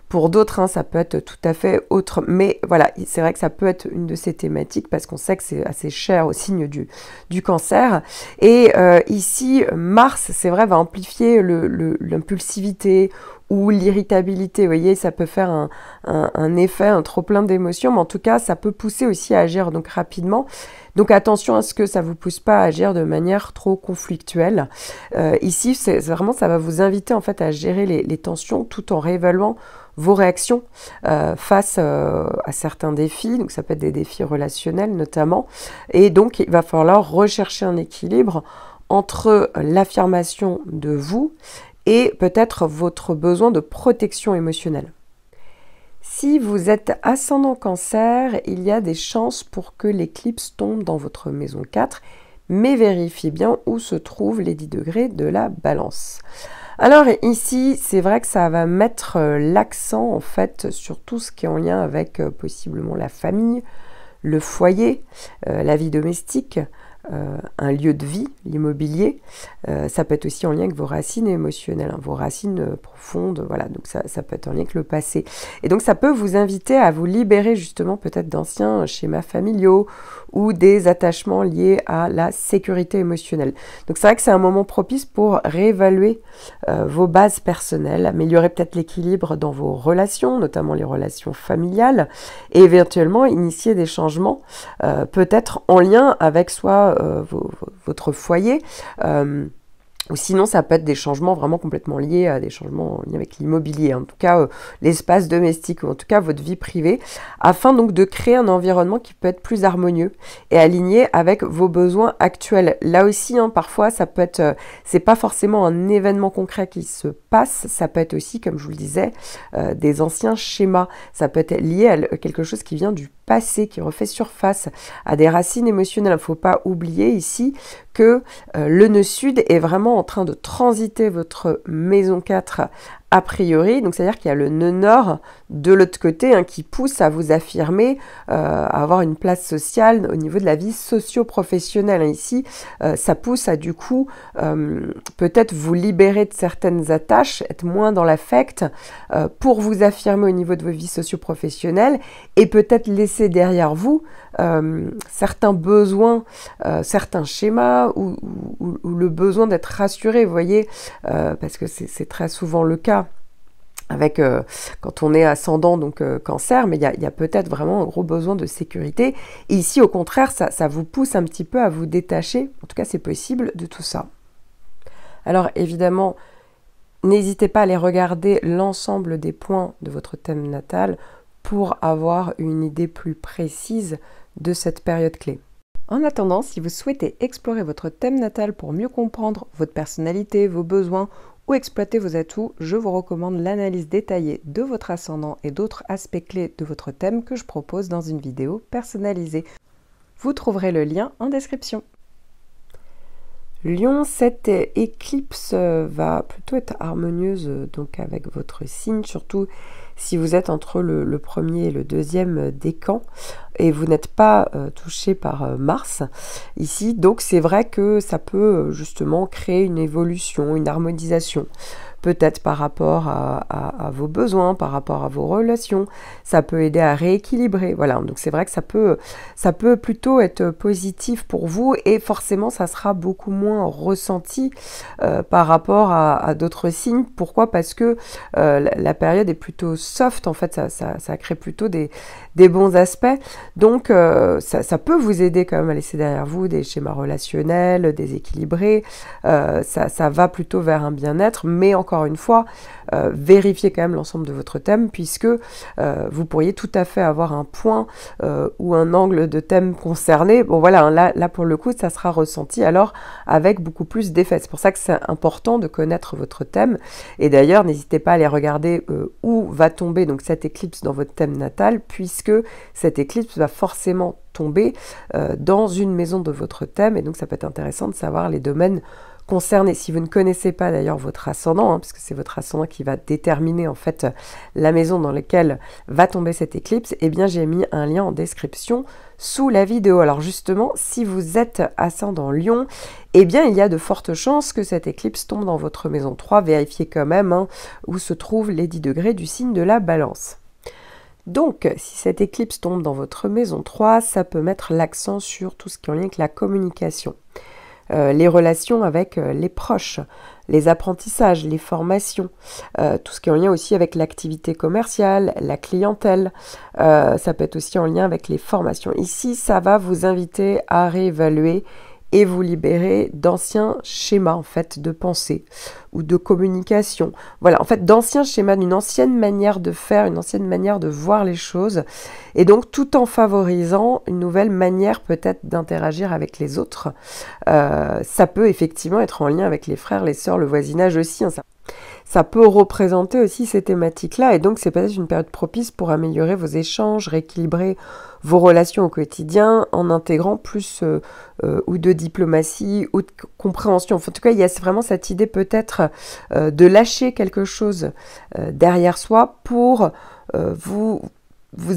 S1: Pour d'autres, ça peut être tout à fait autre. Mais voilà, c'est vrai que ça peut être une de ces thématiques parce qu'on sait que c'est assez cher au signe du Cancer. Et ici, Mars, c'est vrai, va amplifier l'impulsivité ou l'irritabilité. Vous voyez, ça peut faire un effet, un trop-plein d'émotions. Mais en tout cas, ça peut pousser aussi à agir donc rapidement. Donc attention à ce que ça ne vous pousse pas à agir de manière trop conflictuelle. Ici, c'est vraiment, ça va vous inviter en fait à gérer les tensions tout en réévaluant vos réactions face à certains défis. Donc ça peut être des défis relationnels notamment. Et donc il va falloir rechercher un équilibre entre l'affirmation de vous et peut-être votre besoin de protection émotionnelle. Si vous êtes ascendant Cancer, il y a des chances pour que l'éclipse tombe dans votre maison 4, mais vérifiez bien où se trouvent les 10 degrés de la Balance. Alors ici, c'est vrai que ça va mettre l'accent en fait sur tout ce qui est en lien avec possiblement la famille, le foyer, la vie domestique, un lieu de vie, l'immobilier. Ça peut être aussi en lien avec vos racines émotionnelles, vos racines profondes, voilà, donc ça peut être en lien avec le passé. Et donc ça peut vous inviter à vous libérer justement peut-être d'anciens schémas familiaux ou des attachements liés à la sécurité émotionnelle. Donc c'est vrai que c'est un moment propice pour réévaluer vos bases personnelles, améliorer peut-être l'équilibre dans vos relations, notamment les relations familiales, et éventuellement initier des changements, peut-être en lien avec soit votre foyer, ou sinon ça peut être des changements vraiment complètement liés à des changements en lien avec l'immobilier, en tout cas l'espace domestique ou en tout cas votre vie privée, afin donc de créer un environnement qui peut être plus harmonieux et aligné avec vos besoins actuels. Là aussi, parfois ça peut être, c'est pas forcément un événement concret qui se passe, ça peut être aussi, comme je vous le disais, des anciens schémas, ça peut être lié à quelque chose qui vient du passé, qui refait surface, à des racines émotionnelles. Il ne faut pas oublier ici que le nœud sud est vraiment en train de transiter votre maison 4 a priori, donc c'est-à-dire qu'il y a le nœud nord de l'autre côté qui pousse à vous affirmer, à avoir une place sociale au niveau de la vie socio-professionnelle. Ici, ça pousse à du coup peut-être vous libérer de certaines attaches, être moins dans l'affect pour vous affirmer au niveau de vos vies socio-professionnelles et peut-être laisser derrière vous certains besoins, certains schémas ou le besoin d'être rassuré, vous voyez, parce que c'est très souvent le cas avec quand on est ascendant donc Cancer, mais il y a peut-être vraiment un gros besoin de sécurité. Et ici, au contraire, ça vous pousse un petit peu à vous détacher, en tout cas c'est possible, de tout ça. Alors évidemment, n'hésitez pas à aller regarder l'ensemble des points de votre thème natal pour avoir une idée plus précise de cette période clé. En attendant, si vous souhaitez explorer votre thème natal pour mieux comprendre votre personnalité, vos besoins ou exploiter vos atouts, je vous recommande l'analyse détaillée de votre ascendant et d'autres aspects clés de votre thème que je propose dans une vidéo personnalisée. Vous trouverez le lien en description. Lion, cette éclipse va plutôt être harmonieuse donc avec votre signe, surtout si vous êtes entre le premier et le deuxième décan et vous n'êtes pas touché par Mars ici. Donc c'est vrai que ça peut justement créer une évolution, une harmonisation. peut-être par rapport à vos besoins, par rapport à vos relations. Ça peut aider à rééquilibrer. Voilà, donc c'est vrai que ça peut plutôt être positif pour vous et forcément ça sera beaucoup moins ressenti par rapport à d'autres signes. Pourquoi? Parce que la période est plutôt soft, en fait, ça crée plutôt des bons aspects. Donc ça peut vous aider quand même à laisser derrière vous des schémas relationnels, déséquilibrés. Ça va plutôt vers un bien-être, mais encore une fois, vérifiez quand même l'ensemble de votre thème, puisque vous pourriez tout à fait avoir un point ou un angle de thème concerné. Bon voilà, hein, là pour le coup, ça sera ressenti alors avec beaucoup plus d'effets. C'est pour ça que c'est important de connaître votre thème. Et d'ailleurs, n'hésitez pas à aller regarder où va tomber donc cette éclipse dans votre thème natal, puisque cette éclipse va forcément tomber dans une maison de votre thème. Et donc, ça peut être intéressant de savoir les domaines concernés. Si vous ne connaissez pas d'ailleurs votre ascendant, hein, puisque c'est votre ascendant qui va déterminer en fait la maison dans laquelle va tomber cette éclipse, eh bien j'ai mis un lien en description sous la vidéo. Alors justement, si vous êtes ascendant Lion, eh bien il y a de fortes chances que cette éclipse tombe dans votre maison 3. Vérifiez quand même hein, où se trouvent les 10 degrés du signe de la Balance. Donc, si cette éclipse tombe dans votre maison 3, ça peut mettre l'accent sur tout ce qui est en lien avec la communication. Les relations avec les proches, les apprentissages, les formations, tout ce qui est en lien aussi avec l'activité commerciale, la clientèle, ça peut être aussi en lien avec les formations. Ici, ça va vous inviter à réévaluer et vous libérer d'anciens schémas en fait de pensée ou de communication. Voilà, en fait d'anciens schémas, d'une ancienne manière de faire, une ancienne manière de voir les choses, et donc tout en favorisant une nouvelle manière peut-être d'interagir avec les autres. Ça peut effectivement être en lien avec les frères, les sœurs, le voisinage aussi, hein, ça peut représenter aussi ces thématiques-là, et donc c'est peut-être une période propice pour améliorer vos échanges, rééquilibrer vos relations au quotidien en intégrant plus ou de diplomatie ou de compréhension. Enfin, en tout cas, il y a vraiment cette idée peut-être de lâcher quelque chose derrière soi pour vous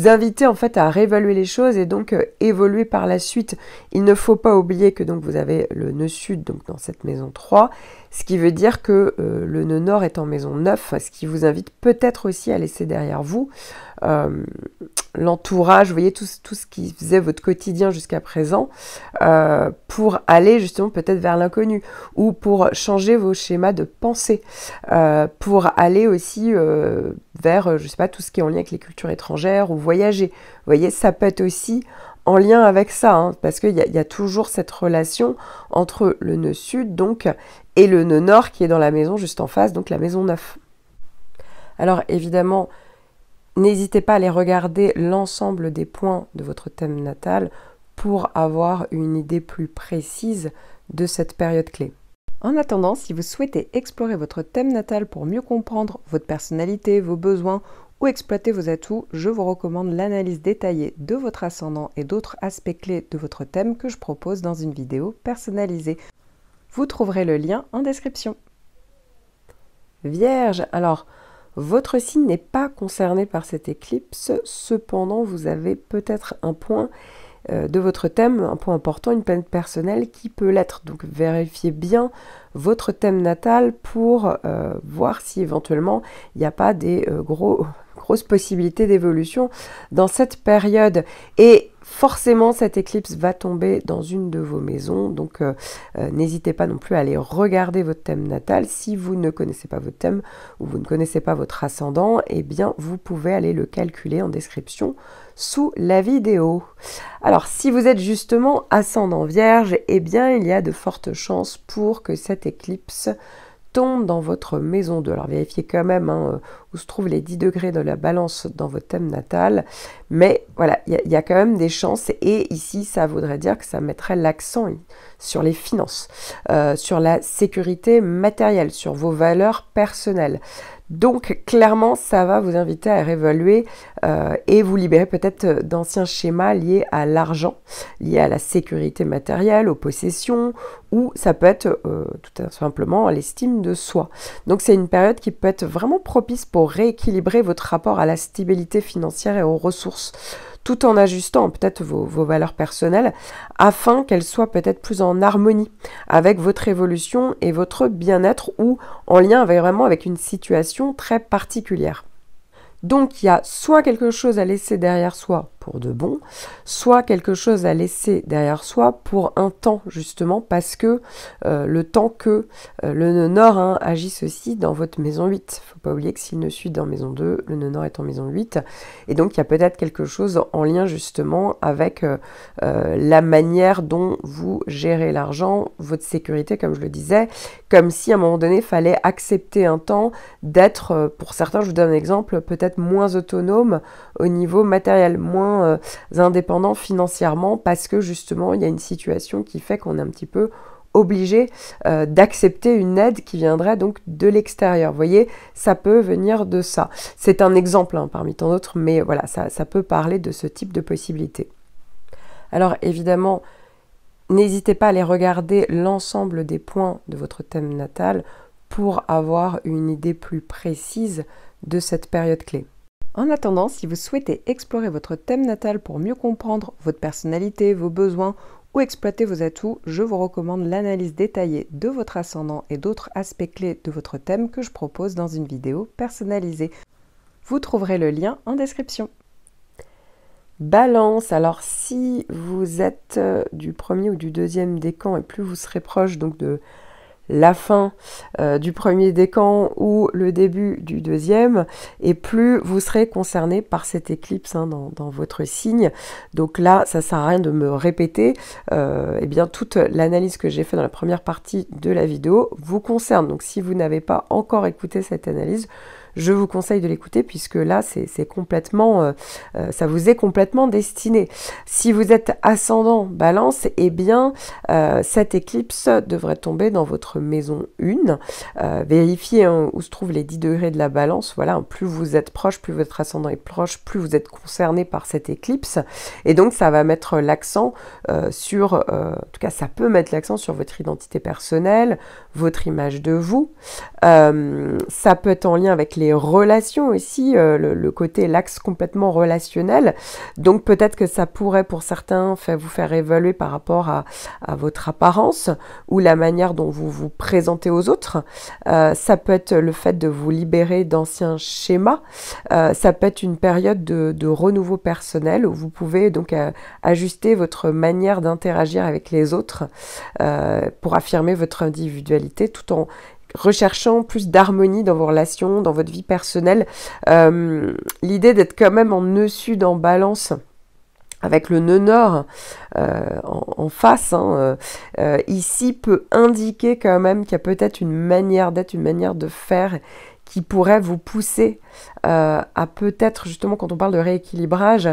S1: inviter en fait à réévaluer les choses et donc évoluer par la suite. Il ne faut pas oublier que donc vous avez le nœud sud donc dans cette maison 3, ce qui veut dire que le nœud nord est en maison 9, ce qui vous invite peut-être aussi à laisser derrière vous l'entourage, vous voyez tout ce qui faisait votre quotidien jusqu'à présent, pour aller justement peut-être vers l'inconnu, ou pour changer vos schémas de pensée, pour aller aussi vers, je sais pas, tout ce qui est en lien avec les cultures étrangères, ou voyager. Vous voyez, ça peut être aussi en lien avec ça, hein, parce qu'il y a toujours cette relation entre le nœud sud, donc, et le nœud nord qui est dans la maison juste en face, donc la maison 9. Alors évidemment, n'hésitez pas à aller regarder l'ensemble des points de votre thème natal pour avoir une idée plus précise de cette période clé. En attendant, si vous souhaitez explorer votre thème natal pour mieux comprendre votre personnalité, vos besoins ou exploiter vos atouts, je vous recommande l'analyse détaillée de votre ascendant et d'autres aspects clés de votre thème que je propose dans une vidéo personnalisée. Vous trouverez le lien en description. Vierge, alors, votre signe n'est pas concerné par cette éclipse, cependant vous avez peut-être un point de votre thème, un point important, une peine personnelle qui peut l'être. Donc vérifiez bien votre thème natal pour voir si éventuellement il n'y a pas des grosses possibilités d'évolution dans cette période. Et forcément, cette éclipse va tomber dans une de vos maisons, donc n'hésitez pas non plus à aller regarder votre thème natal. Si vous ne connaissez pas votre thème ou vous ne connaissez pas votre ascendant, eh bien, vous pouvez aller le calculer en description sous la vidéo. Alors, si vous êtes justement ascendant Vierge, eh bien, il y a de fortes chances pour que cette éclipse tombe dans votre maison 2. Alors vérifiez quand même hein, où se trouvent les 10 degrés de la Balance dans votre thème natal, mais voilà, il y a quand même des chances, et ici ça voudrait dire que ça mettrait l'accent sur les finances, sur la sécurité matérielle, sur vos valeurs personnelles. Donc clairement, ça va vous inviter à réévaluer et vous libérer peut-être d'anciens schémas liés à l'argent, liés à la sécurité matérielle, aux possessions, ou ça peut être tout simplement à l'estime de soi. Donc c'est une période qui peut être vraiment propice pour rééquilibrer votre rapport à la stabilité financière et aux ressources, tout en ajustant peut-être vos valeurs personnelles afin qu'elles soient peut-être plus en harmonie avec votre évolution et votre bien-être, ou en lien vraiment avec une situation très particulière. Donc il y a soit quelque chose à laisser derrière soi pour de bon, soit quelque chose à laisser derrière soi pour un temps justement, parce que le temps que le nœud nord agisse aussi dans votre maison 8. Faut pas oublier que si le nœud sud est en maison 2, le nœud nord est en maison 8. Et donc il y a peut-être quelque chose en lien justement avec la manière dont vous gérez l'argent, votre sécurité, comme je le disais, comme si à un moment donné il fallait accepter un temps d'être, pour certains, je vous donne un exemple, peut-être moins autonome au niveau matériel, moins indépendant financièrement, parce que justement il y a une situation qui fait qu'on est un petit peu obligé d'accepter une aide qui viendrait donc de l'extérieur. Vous voyez, ça peut venir de ça. C'est un exemple parmi tant d'autres, mais voilà, ça peut parler de ce type de possibilité. Alors évidemment, n'hésitez pas à aller regarder l'ensemble des points de votre thème natal pour avoir une idée plus précise de cette période clé. En attendant, si vous souhaitez explorer votre thème natal pour mieux comprendre votre personnalité, vos besoins ou exploiter vos atouts, je vous recommande l'analyse détaillée de votre ascendant et d'autres aspects clés de votre thème que je propose dans une vidéo personnalisée. Vous trouverez le lien en description. Balance, alors si vous êtes du premier ou du deuxième décan, et plus vous serez proche donc de la fin du premier décan ou le début du deuxième, et plus vous serez concerné par cette éclipse dans votre signe. Donc là, ça sert à rien de me répéter, eh bien toute l'analyse que j'ai faite dans la première partie de la vidéo vous concerne. Donc si vous n'avez pas encore écouté cette analyse, je vous conseille de l'écouter, puisque là, c'est complètement, ça vous est complètement destiné. Si vous êtes ascendant Balance, eh bien, cette éclipse devrait tomber dans votre maison 1. Vérifiez où se trouvent les 10 degrés de la Balance. Voilà, plus vous êtes proche, plus votre ascendant est proche, plus vous êtes concerné par cette éclipse. Et donc, ça va mettre l'accent sur, en tout cas, ça peut mettre l'accent sur votre identité personnelle, votre image de vous. Ça peut être en lien avec les relations aussi, le côté, l'axe complètement relationnel. Donc peut-être que ça pourrait pour certains vous faire évaluer par rapport à votre apparence ou la manière dont vous vous présentez aux autres. Ça peut être le fait de vous libérer d'anciens schémas. Ça peut être une période de renouveau personnel où vous pouvez donc ajuster votre manière d'interagir avec les autres pour affirmer votre individualité, tout en recherchant plus d'harmonie dans vos relations, dans votre vie personnelle. L'idée d'être quand même en nœud sud en Balance, avec le nœud nord en face, ici peut indiquer quand même qu'il y a peut-être une manière d'être, une manière de faire qui pourrait vous pousser à peut-être, justement quand on parle de rééquilibrage,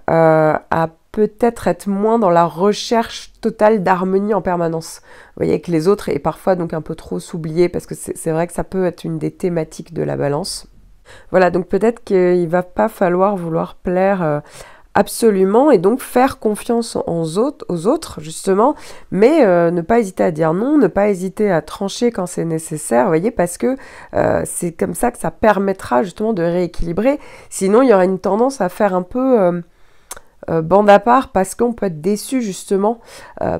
S1: à peut-être être moins dans la recherche totale d'harmonie en permanence. Vous voyez, que les autres, et parfois donc un peu trop s'oublier, parce que c'est vrai que ça peut être une des thématiques de la Balance. Voilà, donc peut-être qu'il va pas falloir vouloir plaire absolument, et donc faire confiance aux autres justement, mais ne pas hésiter à dire non, ne pas hésiter à trancher quand c'est nécessaire, vous voyez, parce que c'est comme ça que ça permettra justement de rééquilibrer. Sinon, il y aura une tendance à faire un peu bande à part, parce qu'on peut être déçu justement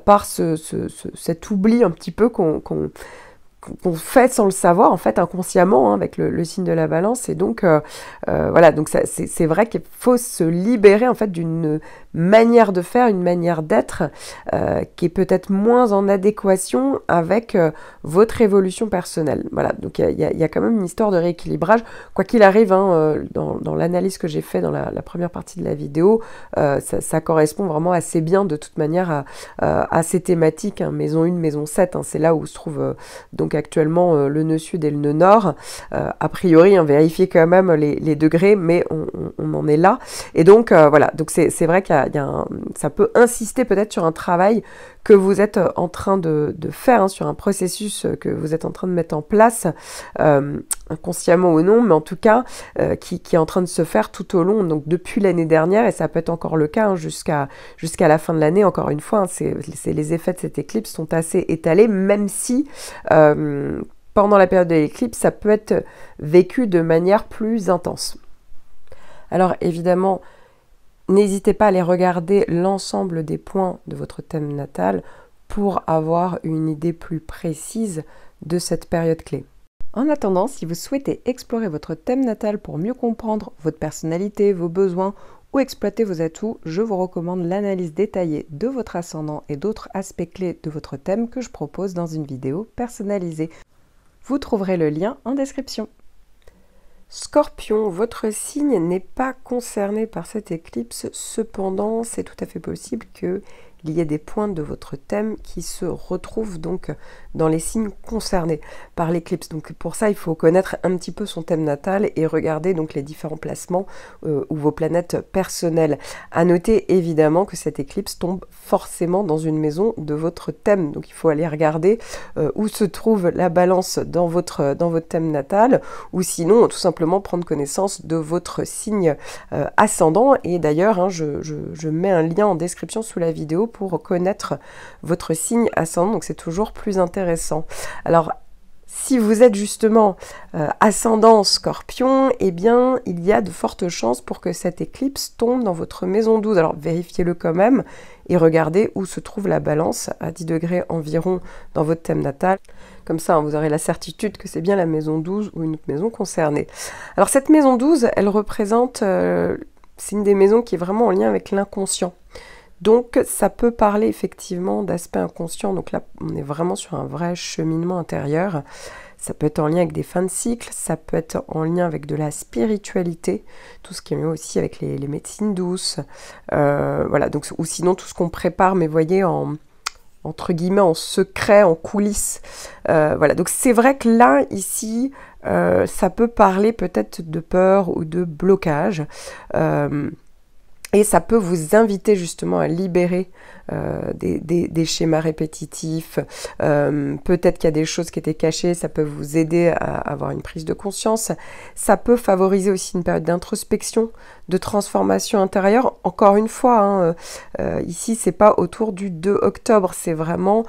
S1: par cet oubli un petit peu qu'on fait sans le savoir, en fait, inconsciemment, avec le signe de la Balance. Et donc, voilà, donc c'est vrai qu'il faut se libérer, en fait, d'une manière de faire, une manière d'être qui est peut-être moins en adéquation avec votre évolution personnelle. Voilà, donc il y a quand même une histoire de rééquilibrage. Quoi qu'il arrive, dans l'analyse que j'ai fait dans la première partie de la vidéo, ça correspond vraiment assez bien, de toute manière, à ces thématiques, maison 1, maison 7, c'est là où se trouve donc actuellement le nœud sud et le nœud nord. A priori, vérifiez quand même les degrés, mais on en est là. Et donc, voilà, donc c'est vrai qu'il ça peut insister peut-être sur un travail que vous êtes en train de faire, sur un processus que vous êtes en train de mettre en place, inconsciemment ou non, mais en tout cas qui est en train de se faire tout au long, donc depuis l'année dernière, et ça peut être encore le cas hein, jusqu'à la fin de l'année, encore une fois, hein, les effets de cette éclipse sont assez étalés, même si pendant la période de l'éclipse, ça peut être vécu de manière plus intense. Alors évidemment, n'hésitez pas à aller regarder l'ensemble des points de votre thème natal pour avoir une idée plus précise de cette période clé. En attendant, si vous souhaitez explorer votre thème natal pour mieux comprendre votre personnalité, vos besoins ou exploiter vos atouts, je vous recommande l'analyse détaillée de votre ascendant et d'autres aspects clés de votre thème que je propose dans une vidéo personnalisée. Vous trouverez le lien en description. Scorpion, votre signe n'est pas concerné par cette éclipse, cependant c'est tout à fait possible qu'il y ait des points de votre thème qui se retrouvent donc dans les signes concernés par l'éclipse. Donc pour ça, il faut connaître un petit peu son thème natal et regarder donc les différents placements ou vos planètes personnelles. À noter évidemment que cette éclipse tombe forcément dans une maison de votre thème. Donc il faut aller regarder où se trouve la balance dans votre thème natal, ou sinon tout simplement prendre connaissance de votre signe ascendant. Et d'ailleurs, hein, je mets un lien en description sous la vidéo pour connaître votre signe ascendant, donc c'est toujours plus intéressant. Alors, si vous êtes justement ascendant Scorpion, eh bien, il y a de fortes chances pour que cette éclipse tombe dans votre maison 12. Alors, vérifiez-le quand même et regardez où se trouve la balance à 10 degrés environ dans votre thème natal. Comme ça, hein, vous aurez la certitude que c'est bien la maison 12 ou une autre maison concernée. Alors, cette maison 12, elle représente, c'est une des maisons qui est vraiment en lien avec l'inconscient. Donc, ça peut parler effectivement d'aspects inconscients. Donc là, on est vraiment sur un vrai cheminement intérieur. Ça peut être en lien avec des fins de cycle, ça peut être en lien avec de la spiritualité, tout ce qui est lié aussi avec les médecines douces. Voilà, donc, ou sinon tout ce qu'on prépare, mais voyez, entre guillemets, en secret, en coulisses. Voilà, donc c'est vrai que là, ici, ça peut parler peut-être de peur ou de blocage. Et ça peut vous inviter justement à libérer des schémas répétitifs. Peut-être qu'il y a des choses qui étaient cachées, ça peut vous aider à avoir une prise de conscience. Ça peut favoriser aussi une période d'introspection, de transformation intérieure. Encore une fois, hein, ici, c'est pas autour du 2 octobre, c'est vraiment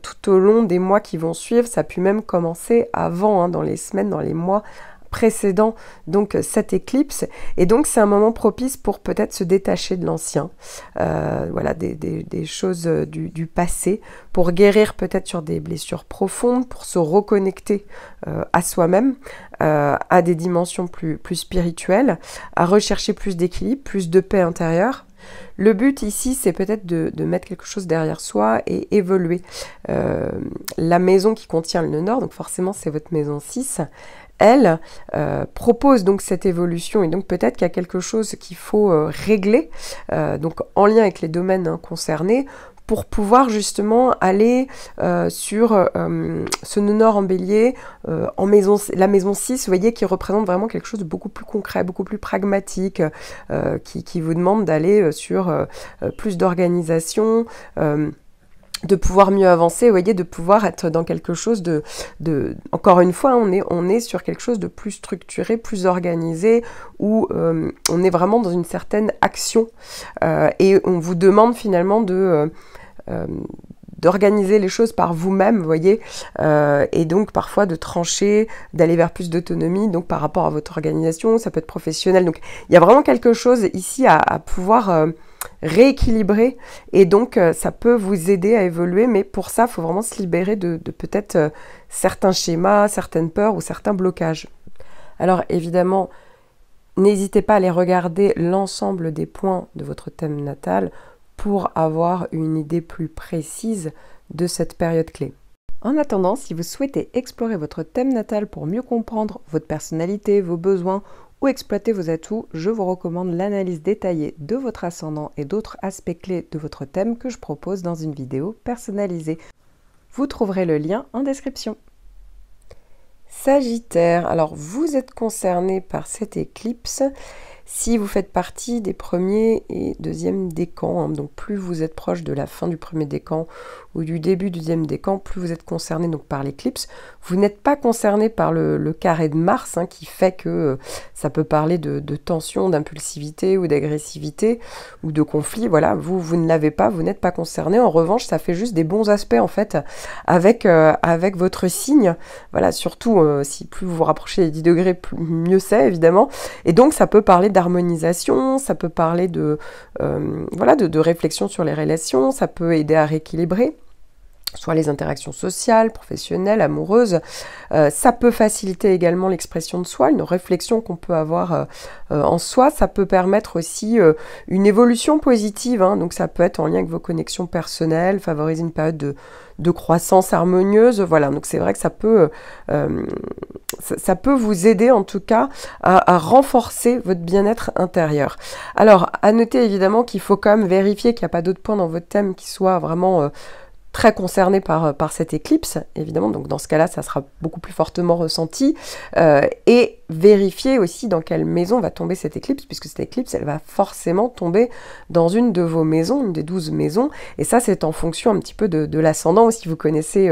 S1: tout au long des mois qui vont suivre. Ça a pu même commencer avant, hein, dans les semaines, dans les mois précédent donc cette éclipse, et donc c'est un moment propice pour peut-être se détacher de l'ancien, voilà, des choses du passé, pour guérir peut-être sur des blessures profondes, pour se reconnecter à soi-même, à des dimensions plus spirituelles, à rechercher plus d'équilibre, plus de paix intérieure. Le but ici, c'est peut-être de mettre quelque chose derrière soi et évoluer. La maison qui contient le Nord, donc forcément c'est votre maison 6, elle propose donc cette évolution, et donc peut-être qu'il y a quelque chose qu'il faut régler, donc en lien avec les domaines hein, concernés, pour pouvoir justement aller sur ce nœud nord en bélier, la maison 6, vous voyez, qui représente vraiment quelque chose de beaucoup plus concret, beaucoup plus pragmatique, qui vous demande d'aller sur plus d'organisation, de pouvoir mieux avancer, vous voyez, de pouvoir être dans quelque chose encore une fois, on est sur quelque chose de plus structuré, plus organisé, où on est vraiment dans une certaine action, et on vous demande finalement d'organiser les choses par vous-même, vous voyez, et donc parfois de trancher, d'aller vers plus d'autonomie, donc par rapport à votre organisation, ça peut être professionnel, donc il y a vraiment quelque chose ici à pouvoir rééquilibrer, et donc ça peut vous aider à évoluer, mais pour ça, il faut vraiment se libérer de peut-être certains schémas, certaines peurs ou certains blocages. Alors évidemment, n'hésitez pas à aller regarder l'ensemble des points de votre thème natal pour avoir une idée plus précise de cette période clé. En attendant, si vous souhaitez explorer votre thème natal pour mieux comprendre votre personnalité, vos besoins ou exploiter vos atouts, je vous recommande l'analyse détaillée de votre ascendant et d'autres aspects clés de votre thème que je propose dans une vidéo personnalisée. Vous trouverez le lien en description. Sagittaire, alors vous êtes concerné par cette éclipse Si vous faites partie des premiers et deuxièmes décans, hein, donc plus vous êtes proche de la fin du premier décan ou du début du deuxième décan, plus vous êtes concerné donc par l'éclipse. Vous n'êtes pas concerné par le carré de Mars, hein, qui fait que ça peut parler de tension, d'impulsivité ou d'agressivité ou de conflit. Voilà, vous ne l'avez pas, vous n'êtes pas concerné. En revanche, ça fait juste des bons aspects en fait avec votre signe. Voilà, surtout si plus vous vous rapprochez des 10 degrés, mieux c'est évidemment. Et donc ça peut parler d'harmonisation, ça peut parler voilà, de réflexion sur les relations, ça peut aider à rééquilibrer soit les interactions sociales, professionnelles, amoureuses. Ça peut faciliter également l'expression de soi, une réflexion qu'on peut avoir en soi. Ça peut permettre aussi une évolution positive, hein, donc ça peut être en lien avec vos connexions personnelles, favoriser une période de croissance harmonieuse. Voilà, donc c'est vrai que ça peut vous aider en tout cas à renforcer votre bien-être intérieur. Alors, à noter évidemment qu'il faut quand même vérifier qu'il n'y a pas d'autres points dans votre thème qui soient vraiment très concerné par cette éclipse, évidemment, donc dans ce cas-là, ça sera beaucoup plus fortement ressenti, et vérifier aussi dans quelle maison va tomber cette éclipse, puisque cette éclipse, elle va forcément tomber dans une de vos maisons, une des 12 maisons, et ça, c'est en fonction un petit peu de l'ascendant, si vous connaissez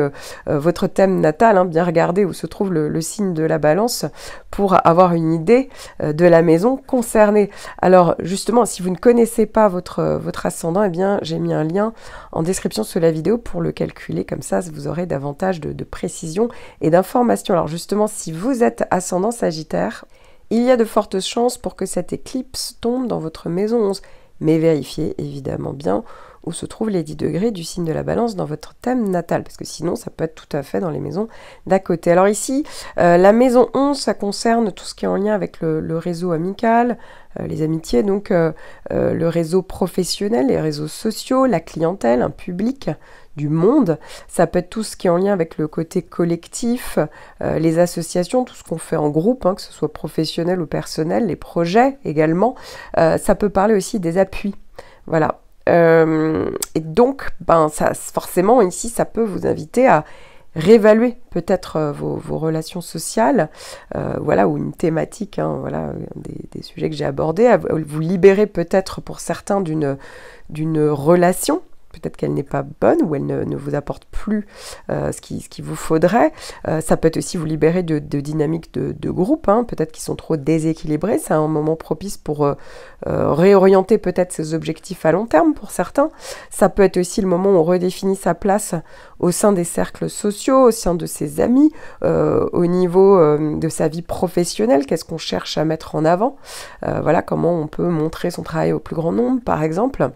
S1: votre thème natal, hein, bien regarder où se trouve le signe de la balance, pour avoir une idée de la maison concernée. Alors, justement, si vous ne connaissez pas votre ascendant, eh bien, j'ai mis un lien en description sous la vidéo pour le calculer, comme ça vous aurez davantage de précision et d'informations. Alors justement, si vous êtes ascendant Sagittaire, il y a de fortes chances pour que cette éclipse tombe dans votre maison 11, mais vérifiez évidemment bien où se trouvent les 10 degrés du signe de la balance dans votre thème natal, parce que sinon ça peut être tout à fait dans les maisons d'à côté. Alors ici, la maison 11, ça concerne tout ce qui est en lien avec le réseau amical, les amitiés, donc le réseau professionnel, les réseaux sociaux, la clientèle, un public, du monde. Ça peut être tout ce qui est en lien avec le côté collectif, les associations, tout ce qu'on fait en groupe, hein, que ce soit professionnel ou personnel, les projets également. Ça peut parler aussi des appuis. Voilà. Et donc, ça, forcément, ici, ça peut vous inviter à réévaluer peut-être vos relations sociales, voilà, ou une thématique, hein, voilà, des sujets que j'ai abordés, à vous libérer peut-être pour certains d'une relation. Peut-être qu'elle n'est pas bonne ou elle ne vous apporte plus ce qu'il vous faudrait. Ça peut être aussi vous libérer de dynamiques de groupe, hein, peut-être qui sont trop déséquilibrées. C'est un moment propice pour réorienter peut-être ses objectifs à long terme pour certains. Ça peut être aussi le moment où on redéfinit sa place au sein des cercles sociaux, au sein de ses amis, au niveau de sa vie professionnelle. Qu'est-ce qu'on cherche à mettre en avant? Voilà, comment on peut montrer son travail au plus grand nombre, par exemple.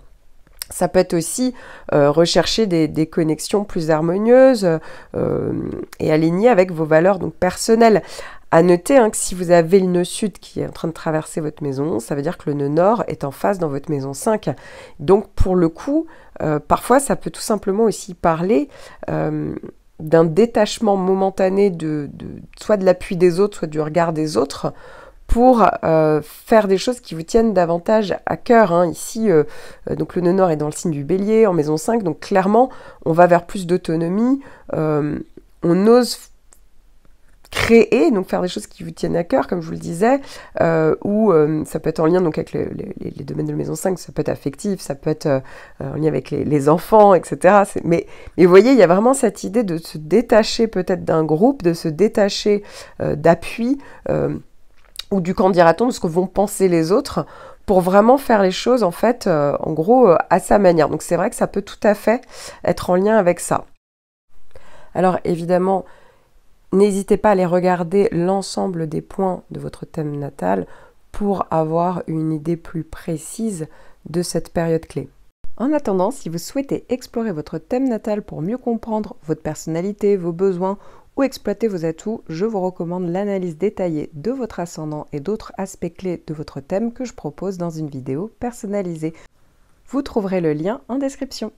S1: Ça peut être aussi rechercher des connexions plus harmonieuses et alignées avec vos valeurs donc personnelles. À noter, hein, que si vous avez le nœud sud qui est en train de traverser votre maison, ça veut dire que le nœud nord est en face dans votre maison 5. Donc pour le coup, parfois ça peut tout simplement aussi parler d'un détachement momentané soit de l'appui des autres, soit du regard des autres, pour faire des choses qui vous tiennent davantage à cœur. Hein. Ici, donc le nœud nord est dans le signe du bélier, en maison 5, donc clairement, on va vers plus d'autonomie, on ose créer, donc faire des choses qui vous tiennent à cœur, comme je vous le disais, ou ça peut être en lien donc, avec les domaines de la maison 5, ça peut être affectif, ça peut être en lien avec les enfants, etc. Mais vous voyez, il y a vraiment cette idée de se détacher peut-être d'un groupe, de se détacher d'appui, ou du qu'en dira-t-on, de ce que vont penser les autres, pour vraiment faire les choses, en fait, en gros, à sa manière. Donc c'est vrai que ça peut tout à fait être en lien avec ça. Alors évidemment, n'hésitez pas à aller regarder l'ensemble des points de votre thème natal pour avoir une idée plus précise de cette période clé. En attendant, si vous souhaitez explorer votre thème natal pour mieux comprendre votre personnalité, vos besoins, ou exploiter vos atouts, je vous recommande l'analyse détaillée de votre ascendant et d'autres aspects clés de votre thème que je propose dans une vidéo personnalisée. Vous trouverez le lien en description.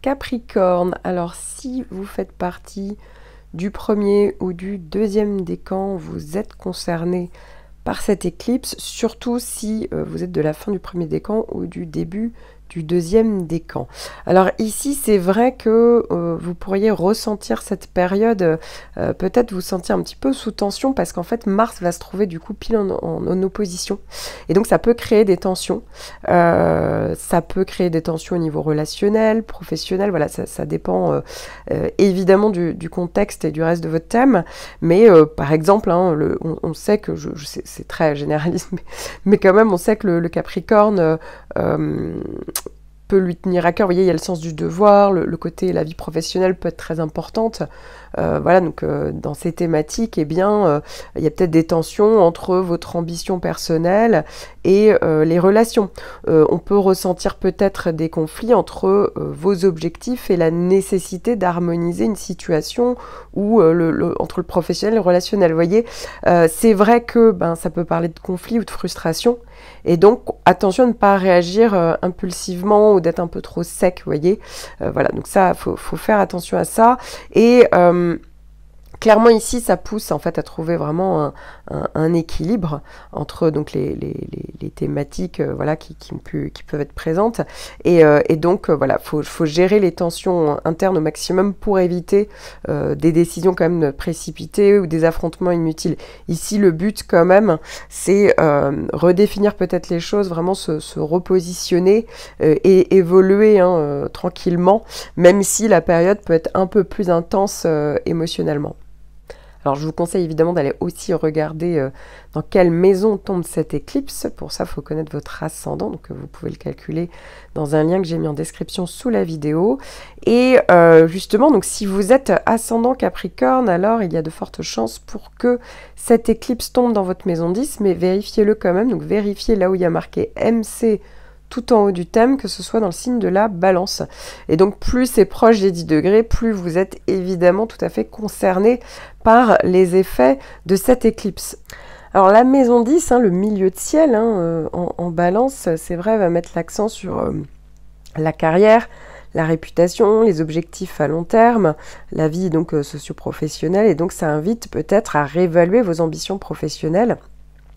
S1: Capricorne, alors si vous faites partie du premier ou du deuxième décan, vous êtes concerné par cette éclipse, surtout si vous êtes de la fin du premier décan ou du début du deuxième décan. Alors ici, c'est vrai que vous pourriez ressentir cette période, peut-être vous sentir un petit peu sous tension parce qu'en fait, Mars va se trouver du coup pile en opposition. Et donc, ça peut créer des tensions. Ça peut créer des tensions au niveau relationnel, professionnel. Voilà, ça dépend évidemment du contexte et du reste de votre thème. Mais par exemple, hein, on sait que, c'est très généraliste, mais quand même, on sait que le Capricorne peut lui tenir à cœur. Vous voyez, il y a le sens du devoir, le côté, la vie professionnelle peut être très importante. Voilà, donc dans ces thématiques, eh bien, il y a peut-être des tensions entre votre ambition personnelle et les relations. On peut ressentir peut-être des conflits entre vos objectifs et la nécessité d'harmoniser une situation ou entre le professionnel et le relationnel. Vous voyez, c'est vrai que ça peut parler de conflit ou de frustration. Et donc, attention à ne pas réagir impulsivement ou d'être un peu trop sec, vous voyez. Voilà, donc ça, faut faire attention à ça. Et clairement ici, ça pousse en fait à trouver vraiment un équilibre entre donc les thématiques voilà, qui peuvent être présentes. Et donc voilà, faut gérer les tensions internes au maximum pour éviter des décisions quand même précipitées ou des affrontements inutiles. Ici, le but quand même, c'est redéfinir peut-être les choses, vraiment se repositionner et évoluer tranquillement, même si la période peut être un peu plus intense émotionnellement. Alors je vous conseille évidemment d'aller aussi regarder dans quelle maison tombe cette éclipse. Pour ça, il faut connaître votre ascendant, donc vous pouvez le calculer dans un lien que j'ai mis en description sous la vidéo. Et justement, donc si vous êtes ascendant Capricorne, alors il y a de fortes chances pour que cette éclipse tombe dans votre maison 10, mais vérifiez-le quand même, donc vérifiez là où il y a marqué MC tout en haut du thème, que ce soit dans le signe de la Balance. Et donc plus c'est proche des 10 degrés, plus vous êtes évidemment tout à fait concerné par les effets de cette éclipse. Alors la maison 10, le milieu de ciel en Balance, c'est vrai, va mettre l'accent sur la carrière, la réputation, les objectifs à long terme, la vie donc socio-professionnelle, et donc ça invite peut-être à réévaluer vos ambitions professionnelles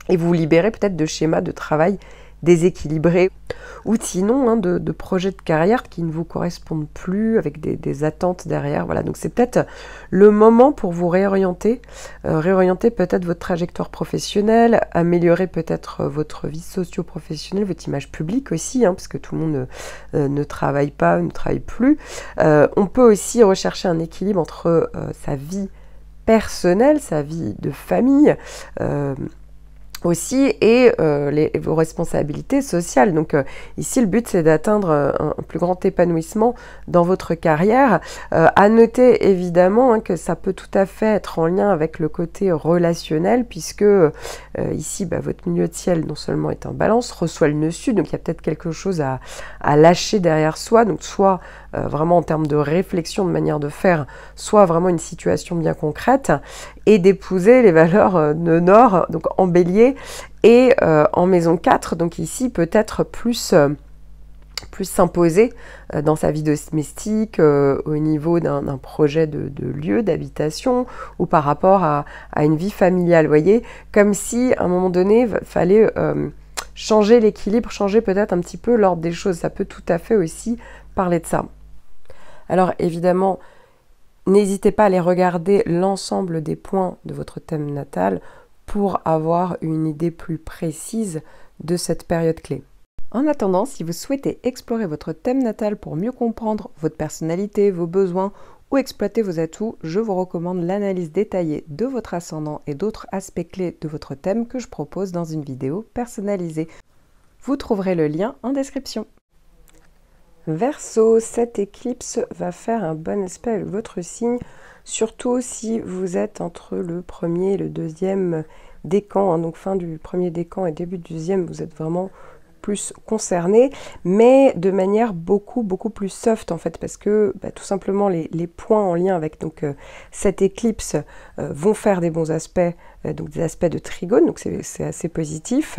S1: et vous libérer peut-être de schémas de travail déséquilibrés ou sinon de projets de carrière qui ne vous correspondent plus, avec des attentes derrière. Voilà, donc c'est peut-être le moment pour vous réorienter, peut-être votre trajectoire professionnelle, améliorer peut-être votre vie socio-professionnelle, votre image publique aussi, parce que tout le monde ne travaille pas, ne travaille plus. On peut aussi rechercher un équilibre entre sa vie personnelle, sa vie de famille, aussi, et vos responsabilités sociales. Donc ici, le but, c'est d'atteindre un plus grand épanouissement dans votre carrière. À noter évidemment que ça peut tout à fait être en lien avec le côté relationnel, puisque ici, votre milieu de ciel, non seulement est en Balance, reçoit le nœud sud, donc il y a peut-être quelque chose à lâcher derrière soi, donc soit vraiment en termes de réflexion, de manière de faire, soit vraiment une situation bien concrète, et d'épouser les valeurs de Nord, donc en Bélier, et en maison 4, donc ici peut-être plus s'imposer dans sa vie domestique, au niveau d'un projet de lieu, d'habitation, ou par rapport à une vie familiale, vous voyez, comme si à un moment donné, il fallait changer l'équilibre, changer peut-être un petit peu l'ordre des choses. Ça peut tout à fait aussi parler de ça. Alors évidemment, n'hésitez pas à aller regarder l'ensemble des points de votre thème natal pour avoir une idée plus précise de cette période clé. En attendant, si vous souhaitez explorer votre thème natal pour mieux comprendre votre personnalité, vos besoins ou exploiter vos atouts, je vous recommande l'analyse détaillée de votre ascendant et d'autres aspects clés de votre thème que je propose dans une vidéo personnalisée. Vous trouverez le lien en description. Verseau, cette éclipse va faire un bon aspect avec votre signe, surtout si vous êtes entre le premier et le deuxième décan, donc fin du premier décan et début du deuxième, vous êtes vraiment plus concerné, mais de manière beaucoup plus soft en fait, parce que tout simplement les points en lien avec donc cette éclipse vont faire des bons aspects
S2: donc des aspects de trigone, donc c'est assez positif.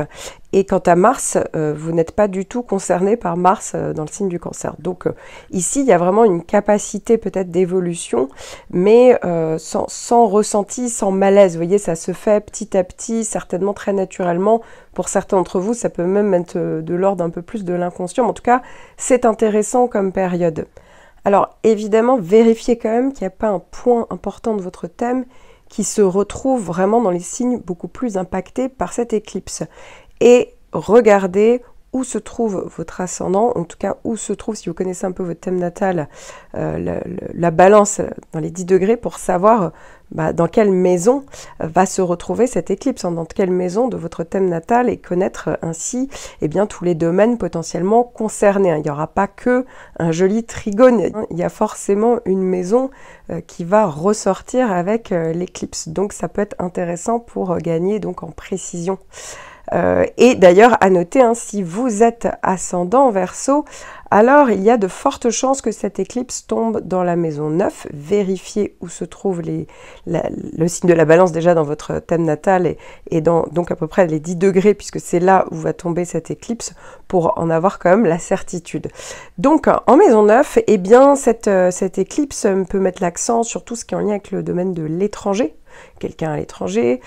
S2: Et quant à Mars, vous n'êtes pas du tout concerné par Mars dans le signe du Cancer. Donc ici, il y a vraiment une capacité peut-être d'évolution, mais sans ressenti, sans malaise. Vous voyez, ça se fait petit à petit, certainement très naturellement. Pour certains d'entre vous, ça peut même être de l'ordre un peu plus de l'inconscient. Mais en tout cas, c'est intéressant comme période. Alors évidemment, vérifiez quand même qu'il n'y a pas un point important de votre thème qui se retrouve vraiment dans les signes beaucoup plus impactés par cette éclipse. Et regardez où se trouve votre ascendant, en tout cas où se trouve, si vous connaissez un peu votre thème natal, la balance dans les 10 degrés pour savoir dans quelle maison va se retrouver cette éclipse, dans quelle maison de votre thème natal et connaître ainsi tous les domaines potentiellement concernés. Il n'y aura pas que un joli trigone, il y a forcément une maison qui va ressortir avec l'éclipse. Donc ça peut être intéressant pour gagner donc en précision. Et d'ailleurs, à noter, si vous êtes ascendant Verseau, alors il y a de fortes chances que cette éclipse tombe dans la maison 9. Vérifiez où se trouve le signe de la balance déjà dans votre thème natal et dans donc à peu près les 10 degrés, puisque c'est là où va tomber cette éclipse, pour en avoir quand même la certitude. Donc en maison 9, cette éclipse peut mettre l'accent sur tout ce qui est en lien avec le domaine de l'étranger, quelqu'un à l'étranger,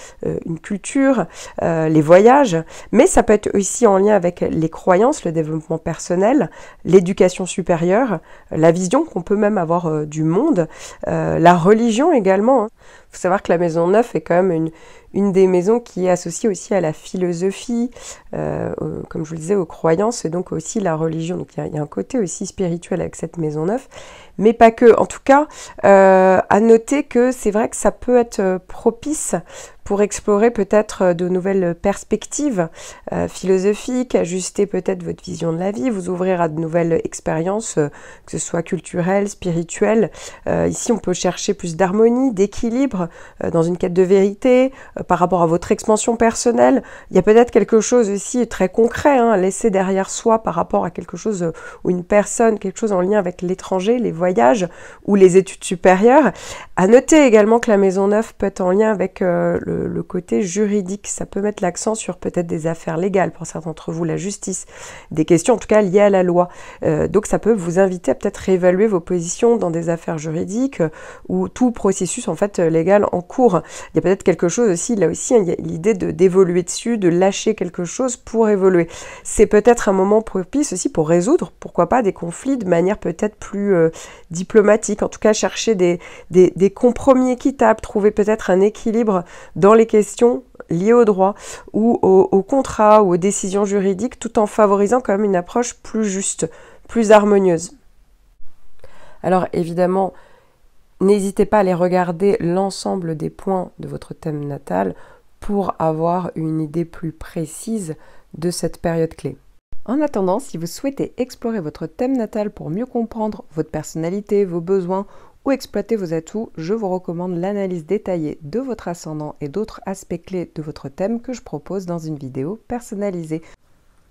S2: une culture, les voyages, mais ça peut être aussi en lien avec les croyances, le développement personnel, l'éducation supérieure, la vision qu'on peut même avoir du monde, la religion également. Il faut savoir que la maison 9 est quand même une des maisons qui est associée aussi à la philosophie, comme je vous le disais, aux croyances, et donc aussi la religion. Donc il y a un côté aussi spirituel avec cette maison 9, mais pas que. En tout cas, à noter que c'est vrai que ça peut être propice pour explorer peut-être de nouvelles perspectives philosophiques, ajuster peut-être votre vision de la vie, vous ouvrir à de nouvelles expériences, que ce soit culturelles, spirituelles. Ici, on peut chercher plus d'harmonie, d'équilibre dans une quête de vérité par rapport à votre expansion personnelle. Il y a peut-être quelque chose aussi très concret à laisser derrière soi par rapport à quelque chose ou une personne, quelque chose en lien avec l'étranger, les voyages ou les études supérieures. À noter également que la maison 9 peut être en lien avec le côté juridique. Ça peut mettre l'accent sur peut-être des affaires légales pour certains d'entre vous, la justice, des questions en tout cas liées à la loi. Donc ça peut vous inviter à peut-être réévaluer vos positions dans des affaires juridiques ou tout processus en fait légal en cours. Il y a peut-être quelque chose aussi, là aussi, il y a l'idée d'évoluer dessus, de lâcher quelque chose pour évoluer. C'est peut-être un moment propice aussi pour résoudre, pourquoi pas, des conflits de manière peut-être plus diplomatique. En tout cas, chercher des compromis équitables, trouver peut-être un équilibre dans les questions liées au droit ou au contrat ou aux décisions juridiques, tout en favorisant quand même une approche plus juste, plus harmonieuse. Alors évidemment, n'hésitez pas à aller regarder l'ensemble des points de votre thème natal pour avoir une idée plus précise de cette période clé. En attendant, si vous souhaitez explorer votre thème natal pour mieux comprendre votre personnalité, vos besoins ou exploiter vos atouts, je vous recommande l'analyse détaillée de votre ascendant et d'autres aspects clés de votre thème que je propose dans une vidéo personnalisée.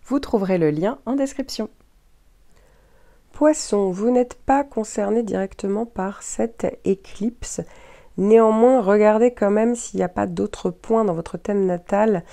S2: Vous trouverez le lien en description. Poisson, vous n'êtes pas concerné directement par cette éclipse. Néanmoins, regardez quand même s'il n'y a pas d'autres points dans votre thème natal,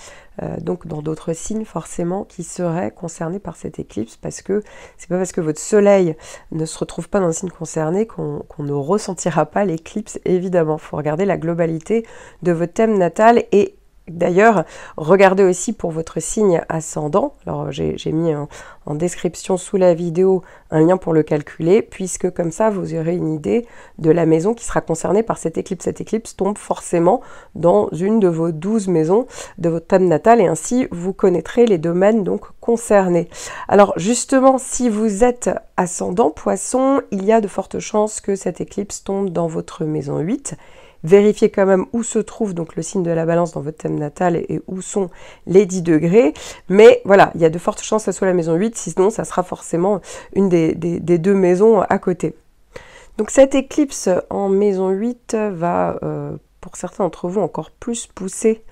S2: donc dans d'autres signes forcément, qui seraient concernés par cette éclipse, parce que c'est pas parce que votre soleil ne se retrouve pas dans le signe concerné qu'on ne ressentira pas l'éclipse, évidemment. Il faut regarder la globalité de votre thème natal et d'ailleurs, regardez aussi pour votre signe ascendant. Alors, j'ai mis en description sous la vidéo un lien pour le calculer, puisque comme ça, vous aurez une idée de la maison qui sera concernée par cette éclipse. Cette éclipse tombe forcément dans une de vos 12 maisons de votre thème natal, et ainsi, vous connaîtrez les domaines donc concernés. Alors, justement, si vous êtes ascendant Poisson, il y a de fortes chances que cette éclipse tombe dans votre maison 8. Vérifiez quand même où se trouve donc le signe de la balance dans votre thème natal et où sont les 10 degrés. Mais voilà, il y a de fortes chances que ce soit la maison 8, sinon ça sera forcément une des deux maisons à côté. Donc cette éclipse en maison 8 va, pour certains d'entre vous, encore plus pousser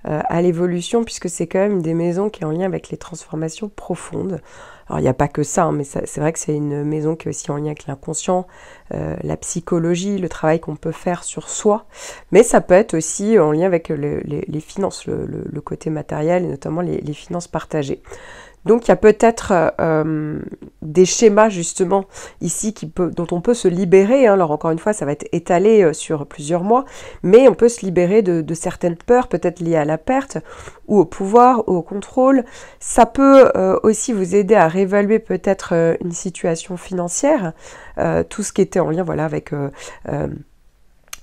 S2: à l'évolution, puisque c'est quand même une des maisons qui est en lien avec les transformations profondes. Alors, il n'y a pas que ça, mais c'est vrai que c'est une maison qui est aussi en lien avec l'inconscient, la psychologie, le travail qu'on peut faire sur soi, mais ça peut être aussi en lien avec les finances, le côté matériel et notamment les finances partagées. Donc il y a peut-être des schémas justement ici dont on peut se libérer. Hein. Alors encore une fois, ça va être étalé sur plusieurs mois, mais on peut se libérer de certaines peurs, peut-être liées à la perte, ou au pouvoir, ou au contrôle. Ça peut aussi vous aider à réévaluer peut-être une situation financière, tout ce qui était en lien voilà, avec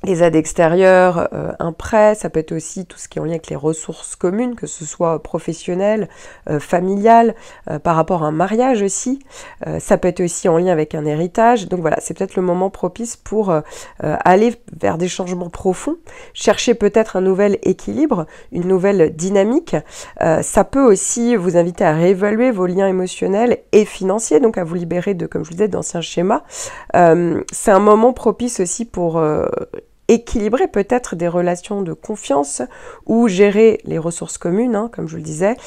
S2: les aides extérieures, un prêt, ça peut être aussi tout ce qui est en lien avec les ressources communes, que ce soit professionnelles, familiales, par rapport à un mariage aussi. Ça peut être aussi en lien avec un héritage. Donc voilà, c'est peut-être le moment propice pour aller vers des changements profonds, chercher peut-être un nouvel équilibre, une nouvelle dynamique. Ça peut aussi vous inviter à réévaluer vos liens émotionnels et financiers, donc à vous libérer de, comme je vous disais, d'anciens schémas. C'est un moment propice aussi pour équilibrer peut-être des relations de confiance ou gérer les ressources communes, hein, comme je vous le disais,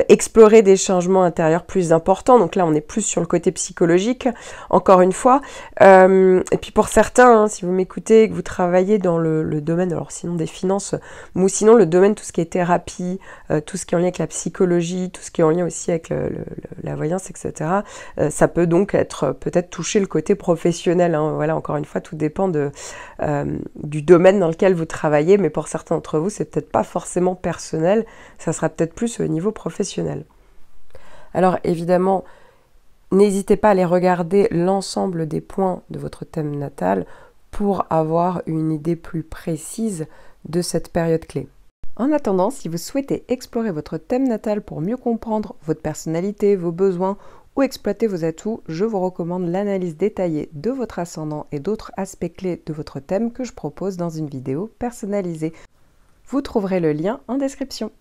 S2: explorer des changements intérieurs plus importants. Donc là, on est plus sur le côté psychologique, encore une fois. Et puis pour certains, hein, si vous m'écoutez, que vous travaillez dans le domaine, alors sinon des finances, ou sinon le domaine, tout ce qui est thérapie, tout ce qui est en lien avec la psychologie, tout ce qui est en lien aussi avec la voyance, etc. Ça peut donc être peut-être toucher le côté professionnel. Hein. Voilà, encore une fois, tout dépend du domaine dans lequel vous travaillez, mais pour certains d'entre vous, c'est peut-être pas forcément personnel, ça sera peut-être plus au niveau professionnel. Alors évidemment, n'hésitez pas à aller regarder l'ensemble des points de votre thème natal pour avoir une idée plus précise de cette période clé. En attendant, si vous souhaitez explorer votre thème natal pour mieux comprendre votre personnalité, vos besoins ou exploiter vos atouts, je vous recommande l'analyse détaillée de votre ascendant et d'autres aspects clés de votre thème que je propose dans une vidéo personnalisée. Vous trouverez le lien en description.